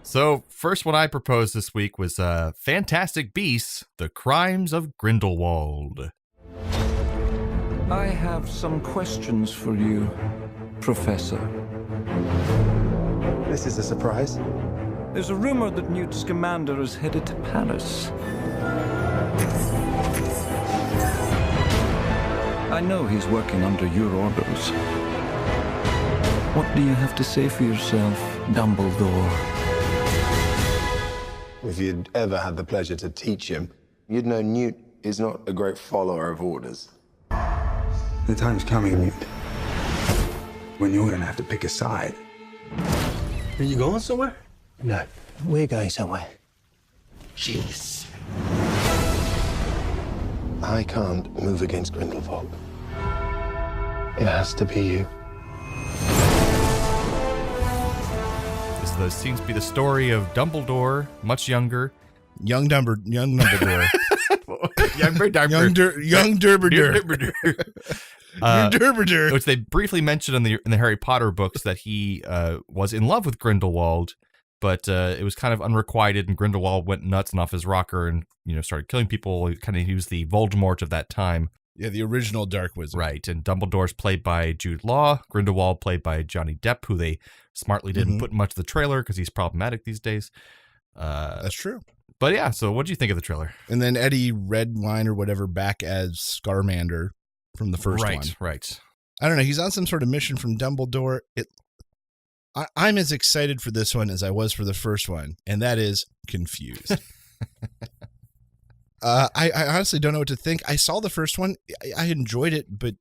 Speaker 8: So, first one I proposed this week was Fantastic Beasts, The Crimes of Grindelwald.
Speaker 18: I have some questions for you, Professor.
Speaker 19: This is a surprise.
Speaker 18: There's a rumor that Newt Scamander is headed to Paris. I know he's working under your orders. What do you have to say for yourself, Dumbledore?
Speaker 19: If you'd ever had the pleasure to teach him, you'd know Newt is not a great follower of orders.
Speaker 1: The time's coming, Newt, when you're gonna have to pick a side.
Speaker 19: Are you going somewhere? No, we're going somewhere. Jeez. I can't move against Grindelwald. It has to be you.
Speaker 8: This seems to be the story of Dumbledore, much younger.
Speaker 9: Young Dumbledore.
Speaker 8: Young
Speaker 9: Dumbledore.
Speaker 8: Which they briefly mentioned in the Harry Potter books that he was in love with Grindelwald, but it was kind of unrequited, and Grindelwald went nuts and off his rocker and started killing people. He was the Voldemort of that time.
Speaker 9: Yeah, the original Dark Wizard.
Speaker 8: Right, and Dumbledore's played by Jude Law, Grindelwald played by Johnny Depp, who they smartly didn't put much of the trailer because he's problematic these days.
Speaker 9: That's true.
Speaker 8: But yeah, so what do you think of the trailer?
Speaker 9: And then Eddie Redwine or whatever back as Scarmander from the first one.
Speaker 8: Right.
Speaker 9: I don't know. He's on some sort of mission from Dumbledore. I'm as excited for this one as I was for the first one, and that is confused. I honestly don't know what to think. I saw the first one. I enjoyed it, but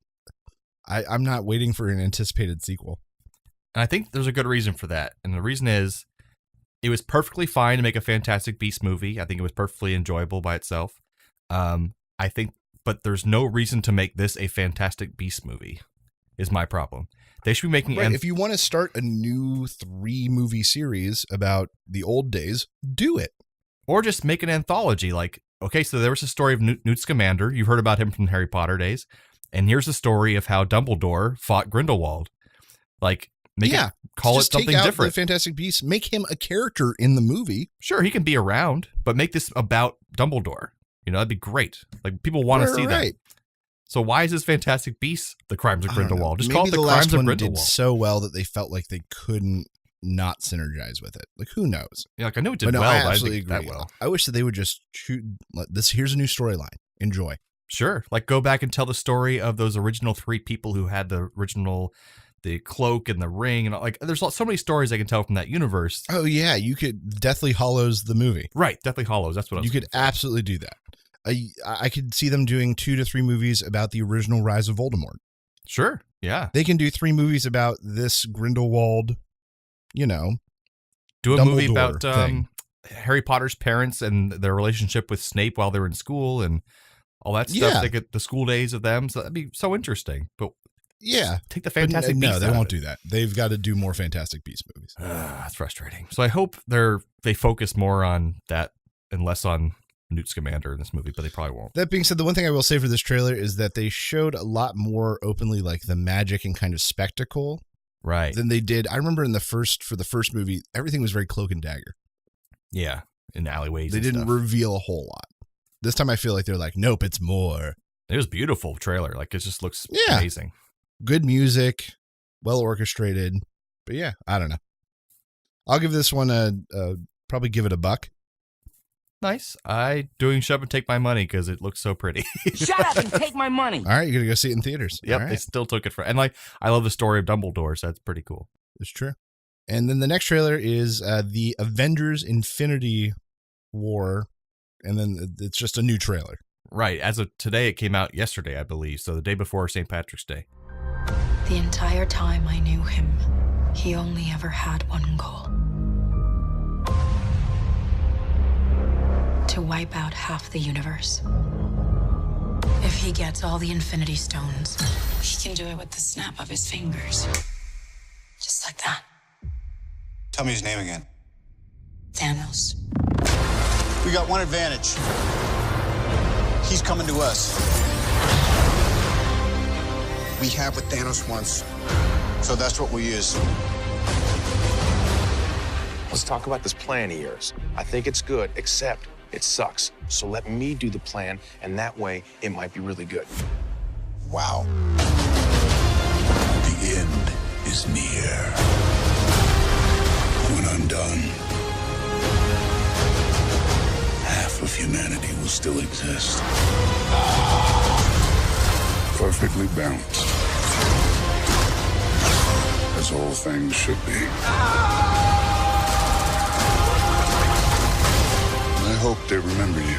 Speaker 9: I'm not waiting for an anticipated sequel.
Speaker 8: And I think there's a good reason for that. And the reason is it was perfectly fine to make a Fantastic Beasts movie. I think it was perfectly enjoyable by itself. But there's no reason to make this a Fantastic Beasts movie is my problem. They should be making...
Speaker 9: Right, if you want to start a new 3-movie series about the old days, do it.
Speaker 8: Or just make an anthology like... Okay, so there was a story of Newt Scamander. You've heard about him from Harry Potter days. And here's the story of how Dumbledore fought Grindelwald. Call it something
Speaker 9: take out
Speaker 8: different.
Speaker 9: The Fantastic Beasts, make him a character in the movie.
Speaker 8: Sure, he can be around, but make this about Dumbledore. That'd be great. People want to see that. So why is this Fantastic Beasts, The Crimes of Grindelwald? Just call it The Crimes of Grindelwald.
Speaker 9: Did so well that they felt like they couldn't not synergize with it. Who knows?
Speaker 8: Yeah, I know it did well.
Speaker 9: I absolutely agree.
Speaker 8: That well.
Speaker 9: I wish that they would just shoot this. Here's a new storyline. Enjoy.
Speaker 8: Sure. Go back and tell the story of those original 3 people who had the cloak and the ring. And there's so many stories I can tell from that universe.
Speaker 9: Oh, yeah. You could Deathly Hallows the movie.
Speaker 8: Right. Deathly Hallows. That's what I was
Speaker 9: You could absolutely do that. I could see them doing 2 to 3 movies about the original Rise of Voldemort.
Speaker 8: Sure. Yeah.
Speaker 9: They can do 3 movies about this Grindelwald,
Speaker 8: do a
Speaker 9: Dumbledore
Speaker 8: movie about
Speaker 9: thing.
Speaker 8: Harry Potter's parents and their relationship with Snape while they're in school and all that stuff.
Speaker 9: Yeah.
Speaker 8: They get the school days of them. So that'd be so interesting. But
Speaker 9: yeah,
Speaker 8: take the Fantastic Beasts.
Speaker 9: No, they won't do that. They've got to do more Fantastic Beasts movies.
Speaker 8: That's frustrating. So I hope they focus more on that and less on Newt Scamander in this movie, but they probably won't.
Speaker 9: That being said, the one thing I will say for this trailer is that they showed a lot more openly the magic and kind of spectacle.
Speaker 8: Right.
Speaker 9: Than they did. I remember for the first movie, everything was very cloak and dagger.
Speaker 8: Yeah. In alleyways.
Speaker 9: They didn't reveal a whole lot. This time I feel like they're nope, it's more.
Speaker 8: It was a beautiful trailer. It just looks amazing.
Speaker 9: Good music, well orchestrated. But yeah, I don't know. I'll give this one probably give it a buck.
Speaker 8: Nice. Doing Shut Up and Take My Money because it looks so pretty.
Speaker 16: Shut up and take my money.
Speaker 9: All right, you're going to go see it in theaters.
Speaker 8: Yep,
Speaker 9: right.
Speaker 8: They still took it I love the story of Dumbledore, so that's pretty cool.
Speaker 9: It's true. And then the next trailer is the Avengers Infinity War, and then it's just a new trailer.
Speaker 8: Right. As of today, it came out yesterday, I believe, so the day before St. Patrick's Day.
Speaker 20: The entire time I knew him, he only ever had one goal. to wipe out half the universe. If he gets all the Infinity Stones, he can do it with the snap of his fingers. Just like that.
Speaker 21: Tell me his name again.
Speaker 20: Thanos.
Speaker 21: We got one advantage. He's coming to us. We have what Thanos wants, so that's what we use.
Speaker 22: Let's talk about this plan of yours. I think it's good, except it sucks. So let me do the plan, and that way it might be really good.
Speaker 21: Wow.
Speaker 23: The end is near. When I'm done, half of humanity will still exist. Perfectly balanced. As all things should be. I hope they remember you.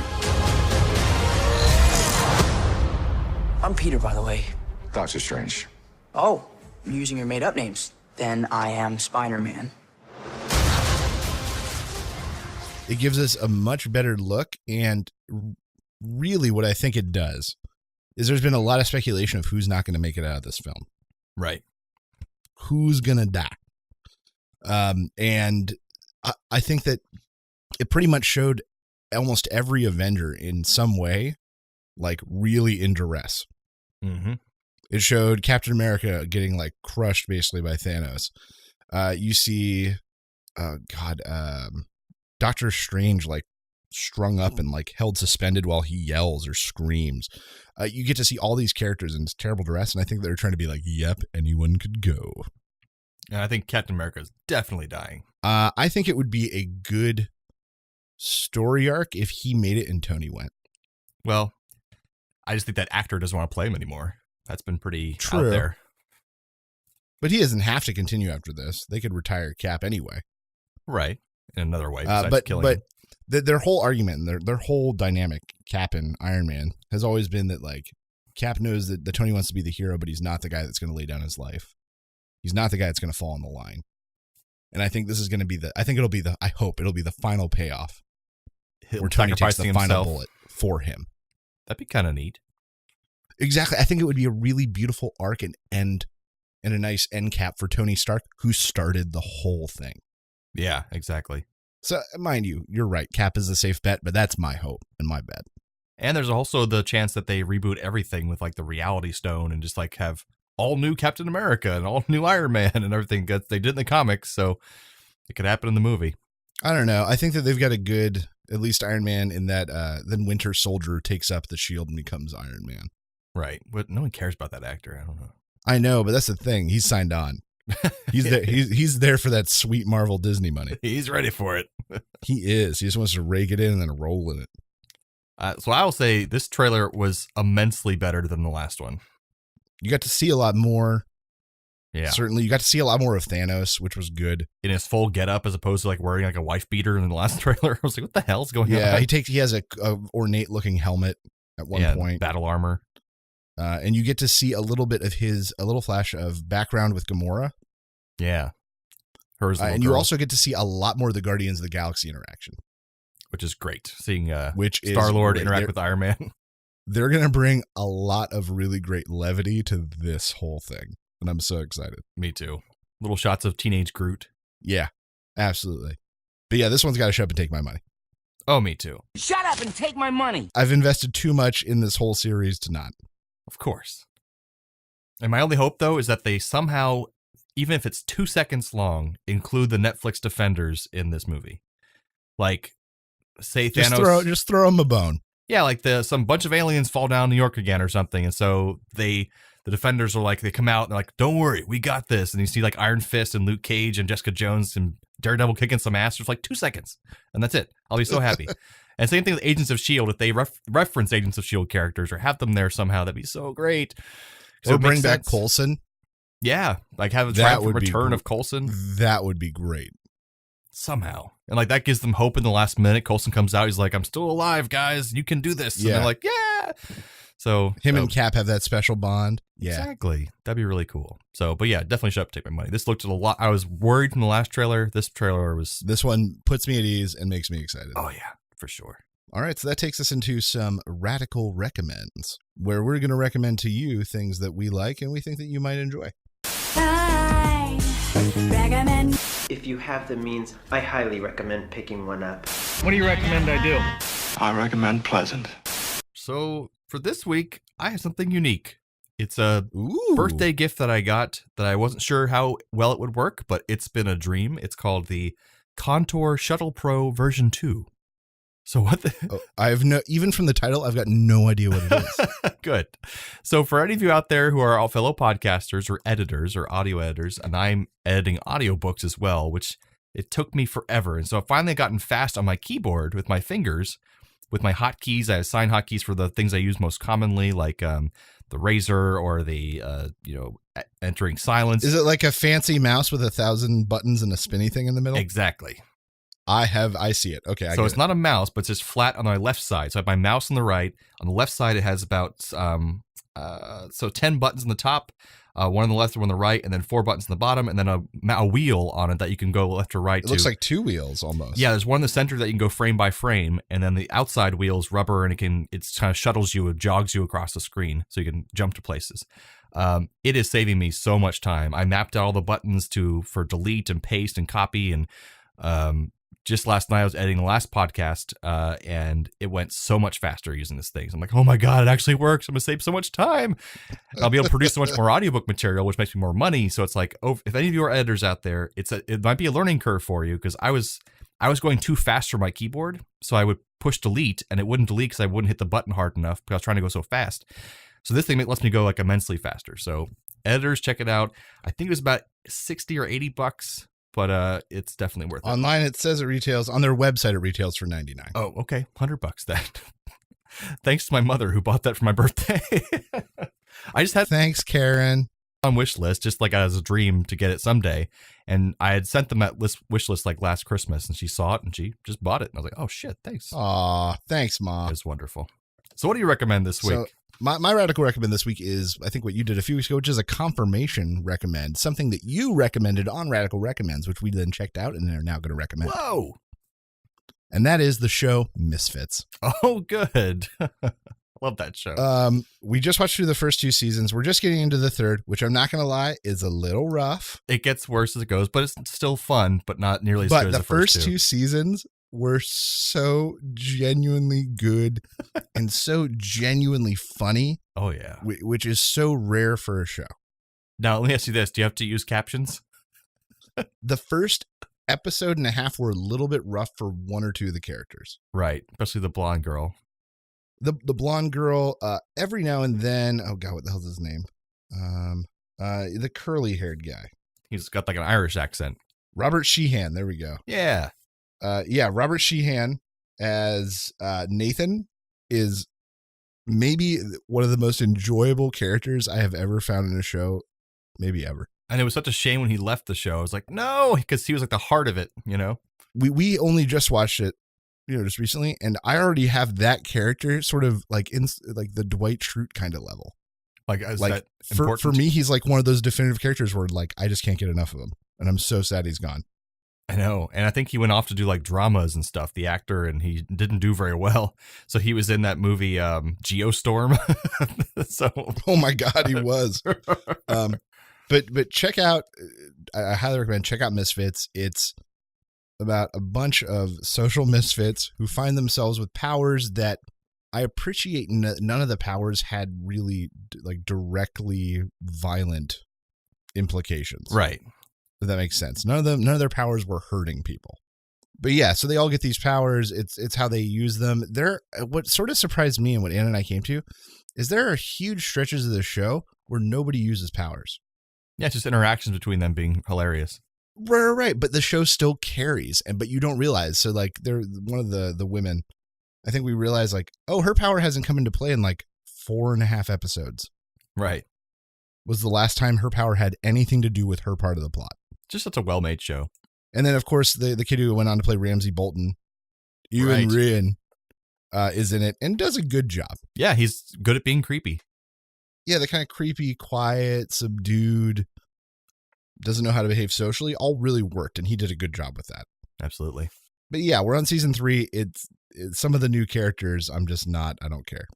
Speaker 3: I'm Peter, by the way.
Speaker 23: Doctor Strange.
Speaker 3: Oh, you're using your made-up names. Then I am Spider-Man.
Speaker 9: It gives us a much better look, and really what I think it does is there's been a lot of speculation of who's not going to make it out of this film.
Speaker 8: Right.
Speaker 9: Who's going to die. And I think that it pretty much showed almost every Avenger in some way, like really in duress.
Speaker 8: Mm-hmm.
Speaker 9: It showed Captain America getting like crushed basically by Thanos. You see, Doctor Strange like strung up and like held suspended while he yells or screams. You get to see all these characters in terrible duress, and I think they're trying to be like, yep, anyone could go.
Speaker 8: And I think Captain America is definitely dying.
Speaker 9: I think it would be a good story arc if he made it and Tony went.
Speaker 8: Well, I just think that actor doesn't want to play him anymore. That's been pretty
Speaker 9: True.
Speaker 8: out there.
Speaker 9: But he doesn't have to continue after this. They could retire Cap anyway.
Speaker 8: Right. In another way, besides killing him.
Speaker 9: Their whole argument and their whole dynamic, Cap and Iron Man, has always been that like Cap knows that Tony wants to be the hero, but he's not the guy that's going to lay down his life. He's not the guy that's going to fall on the line. And I think this is going to be I hope it'll be the final payoff. Where Tony takes the final bullet for him.
Speaker 8: That'd be kind of neat.
Speaker 9: Exactly. I think it would be a really beautiful arc and a nice end cap for Tony Stark, who started the whole thing.
Speaker 8: Yeah, exactly.
Speaker 9: So, mind you, you're right. Cap is a safe bet, but that's my hope and my bet.
Speaker 8: And there's also the chance that they reboot everything with like the Reality Stone and just like have all new Captain America and all new Iron Man and everything that they did in the comics. So it could happen in the movie.
Speaker 9: I don't know. I think that they've got a good, at least Iron Man in that then Winter Soldier takes up the shield and becomes Iron Man.
Speaker 8: Right. But no one cares about that actor. I don't know.
Speaker 9: I know, but that's the thing. He's signed on. He's there. He's there for that sweet Marvel Disney money.
Speaker 8: He's ready for it.
Speaker 9: He is. He just wants to rake it in and then roll in it.
Speaker 8: So I will say this trailer was immensely better than the last one.
Speaker 9: You got to see a lot more.
Speaker 8: Yeah.
Speaker 9: Certainly. You got to see a lot more of Thanos, which was good.
Speaker 8: In his full getup, as opposed to like wearing like a wife beater in the last trailer. I was like, what the hell's going on?
Speaker 9: Yeah, he has a ornate looking helmet at one point.
Speaker 8: Battle armor.
Speaker 9: And you get to see a little bit of a little flash of background with Gamora.
Speaker 8: Yeah. Hers
Speaker 9: and you also get to see a lot more of the Guardians of the Galaxy interaction.
Speaker 8: Which is great. Seeing Star-Lord interact with Iron Man.
Speaker 9: They're going to bring a lot of really great levity to this whole thing. And I'm so excited.
Speaker 8: Me too. Little shots of teenage Groot.
Speaker 9: Yeah, absolutely. But yeah, this one's got to show up and take my money.
Speaker 8: Oh, me too.
Speaker 3: Shut up and take my money.
Speaker 9: I've invested too much in this whole series to not.
Speaker 8: Of course. And my only hope, though, is that they somehow, even if it's 2 seconds long, include the Netflix Defenders in this movie. Like, say Thanos...
Speaker 9: Just throw them a bone.
Speaker 8: Yeah, like some bunch of aliens fall down New York again or something, and so the Defenders are like, they come out and they're like, don't worry, we got this. And you see like Iron Fist and Luke Cage and Jessica Jones and Daredevil kicking some ass for like 2 seconds. And that's it. I'll be so happy. And same thing with Agents of S.H.I.E.L.D. If they reference Agents of S.H.I.E.L.D. characters or have them there somehow, that'd be so great. So
Speaker 9: or bring back Coulson.
Speaker 8: Yeah, like have a triumphant return of Coulson.
Speaker 9: That would be great.
Speaker 8: Somehow. And like that gives them hope in the last minute. Coulson comes out, he's like, I'm still alive, guys. You can do this. And they're like, yeah. So
Speaker 9: him and Cap have that special bond. Yeah.
Speaker 8: Exactly. That'd be really cool. So, but yeah, definitely shut up, take my money. This looked a lot. I was worried from the last trailer. This one puts me at ease and makes me excited. Oh yeah, for sure.
Speaker 9: All right, so that takes us into some radical recommends, where we're going to recommend to you things that we like and we think that you might enjoy.
Speaker 2: I recommend.
Speaker 4: If you have the means, I highly recommend picking one up.
Speaker 5: What do you recommend I do?
Speaker 23: I recommend Pleasant.
Speaker 8: So for this week, I have something unique. It's a birthday gift that I got that I wasn't sure how well it would work, but it's been a dream. It's called the Contour Shuttle Pro version 2. So what the...
Speaker 9: I have even from the title, I've got no idea what it is.
Speaker 8: Good. So for any of you out there who are all fellow podcasters or editors or audio editors, and I'm editing audiobooks as well, which it took me forever. And so I've finally gotten fast on my keyboard with my fingers, with my hotkeys. I assign hotkeys for the things I use most commonly, like the razor or the, entering silence.
Speaker 9: Is it like a fancy mouse with 1,000 buttons and a spinny thing in the middle?
Speaker 8: Exactly.
Speaker 9: I see it. Okay.
Speaker 8: So it's not a mouse, but it's just flat on my left side. So I have my mouse on the right. On the left side, it has about 10 buttons on the top, one on the left, one on the right, and then 4 buttons on the bottom, and then a wheel on it that you can go left or right to.
Speaker 9: It looks like 2 wheels almost.
Speaker 8: Yeah, there's one in the center that you can go frame by frame, and then the outside wheel is rubber, and it kind of shuttles you, it jogs you across the screen, so you can jump to places. It is saving me so much time. I mapped out all the buttons for delete and paste and copy, and just last night I was editing the last podcast, and it went so much faster using this thing. So I'm like, oh my God, it actually works. I'm going to save so much time. I'll be able to produce so much more audiobook material, which makes me more money. So it's like, if any of you are editors out there, it might be a learning curve for you, because I was going too fast for my keyboard. So I would push delete and it wouldn't delete because I wouldn't hit the button hard enough because I was trying to go so fast. So this thing lets me go like immensely faster. So editors, check it out. I think it was about $60 or $80. But it's definitely worth it.
Speaker 9: Online, it says it retails on their website. It retails for $99.
Speaker 8: Oh, okay, $100 then. Thanks to my mother who bought that for my birthday. I just had
Speaker 9: thanks, Karen,
Speaker 8: on wish list, just like as a dream to get it someday. And I had sent them that wish list like last Christmas, and she saw it and she just bought it. And I was like, oh shit, thanks.
Speaker 9: Aw, thanks, Mom.
Speaker 8: It was wonderful. So what do you recommend this week?
Speaker 9: So, my radical recommend this week is, I think what you did a few weeks ago, which is a confirmation recommend, something that you recommended on Radical Recommends, which we then checked out and are now going to recommend.
Speaker 8: Whoa!
Speaker 9: And that is the show Misfits.
Speaker 8: Oh, good. Love that show.
Speaker 9: We just watched through the first 2 seasons. We're just getting into the third, which I'm not going to lie is a little rough.
Speaker 8: It gets worse as it goes, but it's still fun, but not nearly as good as the first
Speaker 9: 2 seasons were so genuinely good and so genuinely funny.
Speaker 8: Oh, yeah.
Speaker 9: Which is so rare for a show.
Speaker 8: Now, let me ask you this. Do you have to use captions?
Speaker 9: The first episode and a half were a little bit rough for 1 or 2 of the characters.
Speaker 8: Right. Especially the blonde girl.
Speaker 9: The blonde girl, every now and then, oh God, what the hell's his name? The curly haired guy.
Speaker 8: He's got like an Irish accent.
Speaker 9: Robert Sheehan. There we go.
Speaker 8: Yeah.
Speaker 9: Robert Sheehan as Nathan is maybe one of the most enjoyable characters I have ever found in a show, maybe ever.
Speaker 8: And it was such a shame when he left the show. I was like, no, because he was like the heart of it, you know?
Speaker 9: We only just watched it, just recently, and I already have that character sort of like in like the Dwight Schrute kind of level.
Speaker 8: Like
Speaker 9: for me, he's like one of those definitive characters where like I just can't get enough of him, and I'm so sad he's gone.
Speaker 8: I know. And I think he went off to do like dramas and stuff, the actor, and he didn't do very well. So he was in that movie Geostorm.
Speaker 9: Oh my God, he was. But check out, I highly recommend, check out Misfits. It's about a bunch of social misfits who find themselves with powers that I appreciate. None of the powers had really like directly violent implications.
Speaker 8: Right.
Speaker 9: If that makes sense. None of their powers were hurting people. But yeah, so they all get these powers. It's how they use them. What sort of surprised me and what Anna and I came to is there are huge stretches of the show where nobody uses powers.
Speaker 8: Yeah, it's just interactions between them being hilarious.
Speaker 9: Right. But the show still carries, but you don't realize. So like they're one of the women, I think we realized like, oh, her power hasn't come into play in like 4.5 episodes.
Speaker 8: Right.
Speaker 9: Was the last time her power had anything to do with her part of the plot.
Speaker 8: Just such a well-made show.
Speaker 9: And then, of course, the kid who went on to play Ramsey Bolton, Ewan Ryan, is in it and does a good job.
Speaker 8: Yeah, he's good at being creepy.
Speaker 9: Yeah, the kind of creepy, quiet, subdued, doesn't know how to behave socially, all really worked, and he did a good job with that.
Speaker 8: Absolutely.
Speaker 9: But yeah, we're on season 3. some of the new characters, I'm just not. I don't care.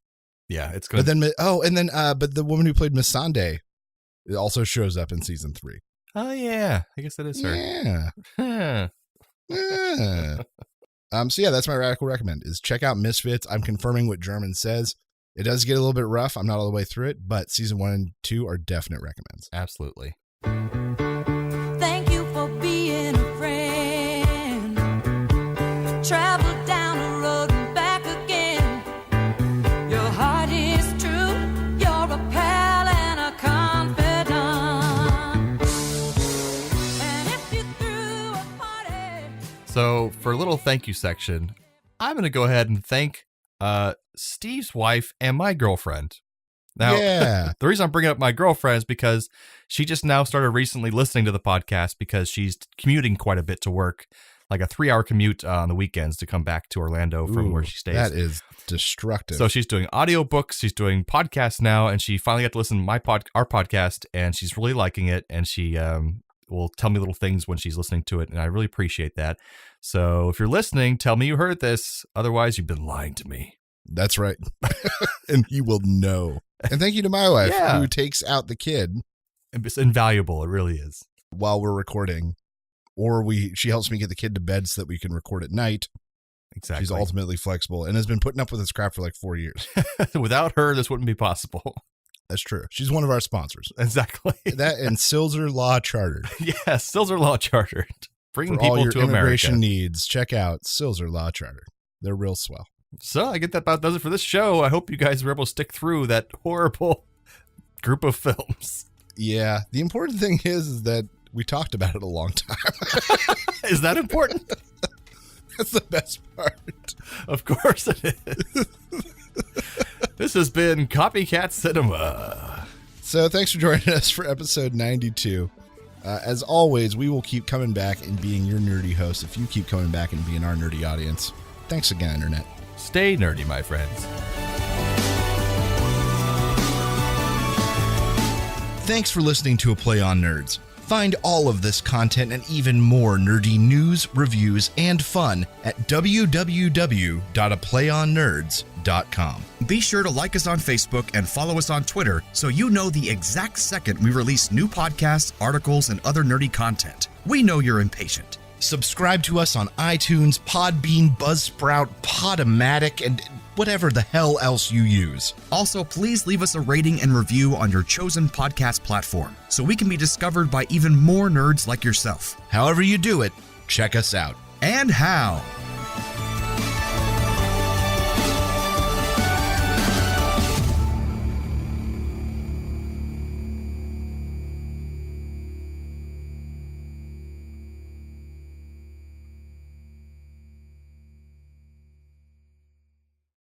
Speaker 8: Yeah, it's good.
Speaker 9: But the woman who played Miss Sunday also shows up in season 3.
Speaker 8: Oh yeah, I guess that is her.
Speaker 9: Yeah. So yeah, that's my radical recommend is check out Misfits. I'm confirming what Jarman says. It does get a little bit rough. I'm not all the way through it, but season 1 and 2 are definite recommends.
Speaker 8: Absolutely.
Speaker 2: Thank you for being a friend. Travel down the road and back again. Your heart is true. You're a pal and a confidant. And if you threw a party.
Speaker 8: So for a little thank you section, I'm going to go ahead and thank Steve's wife and my girlfriend. Now, the reason I'm bringing up my girlfriend is because she just now started recently listening to the podcast because she's commuting quite a bit to work, like a 3-hour commute on the weekends to come back to Orlando from where she stays.
Speaker 9: That is destructive.
Speaker 8: So she's doing audiobooks, she's doing podcasts now, and she finally got to listen to our podcast, and she's really liking it, and she will tell me little things when she's listening to it, and I really appreciate that. So if you're listening, tell me you heard this. Otherwise, you've been lying to me.
Speaker 9: That's right. And you will know. And thank you to my wife who takes out the kid.
Speaker 8: It's invaluable. It really is.
Speaker 9: While we're recording. Or she helps me get the kid to bed so that we can record at night.
Speaker 8: Exactly.
Speaker 9: She's ultimately flexible and has been putting up with this crap for like 4 years.
Speaker 8: Without her, this wouldn't be possible.
Speaker 9: That's true. She's one of our sponsors.
Speaker 8: Exactly.
Speaker 9: That and Silzer Law Chartered.
Speaker 8: Yes, Silzer Law Chartered. Bringing
Speaker 9: for
Speaker 8: people
Speaker 9: all your
Speaker 8: to
Speaker 9: immigration
Speaker 8: America.
Speaker 9: needs, check out Silzer Law Chartered. They're real swell.
Speaker 8: So I get that about does it for this show. I hope you guys were able to stick through that horrible group of films.
Speaker 9: Yeah. The important thing is that we talked about it a long time.
Speaker 8: Is that important?
Speaker 9: That's the best part.
Speaker 8: Of course it is. This has been Copycat Cinema.
Speaker 9: So thanks for joining us for episode 92. As always, we will keep coming back and being your nerdy host if you keep coming back and being our nerdy audience. Thanks again, Internet.
Speaker 8: Stay nerdy, my friends.
Speaker 9: Thanks for listening to A Play on Nerds. Find all of this content and even more nerdy news, reviews, and fun at www.aplayonnerds.com.
Speaker 17: Be sure to like us on Facebook and follow us on Twitter so you know the exact second we release new podcasts, articles, and other nerdy content. We know you're impatient.
Speaker 9: Subscribe to us on iTunes, Podbean, Buzzsprout, Podomatic, and whatever the hell else you use.
Speaker 17: Also, please leave us a rating and review on your chosen podcast platform so we can be discovered by even more nerds like yourself.
Speaker 9: However you do it, check us out.
Speaker 17: And how.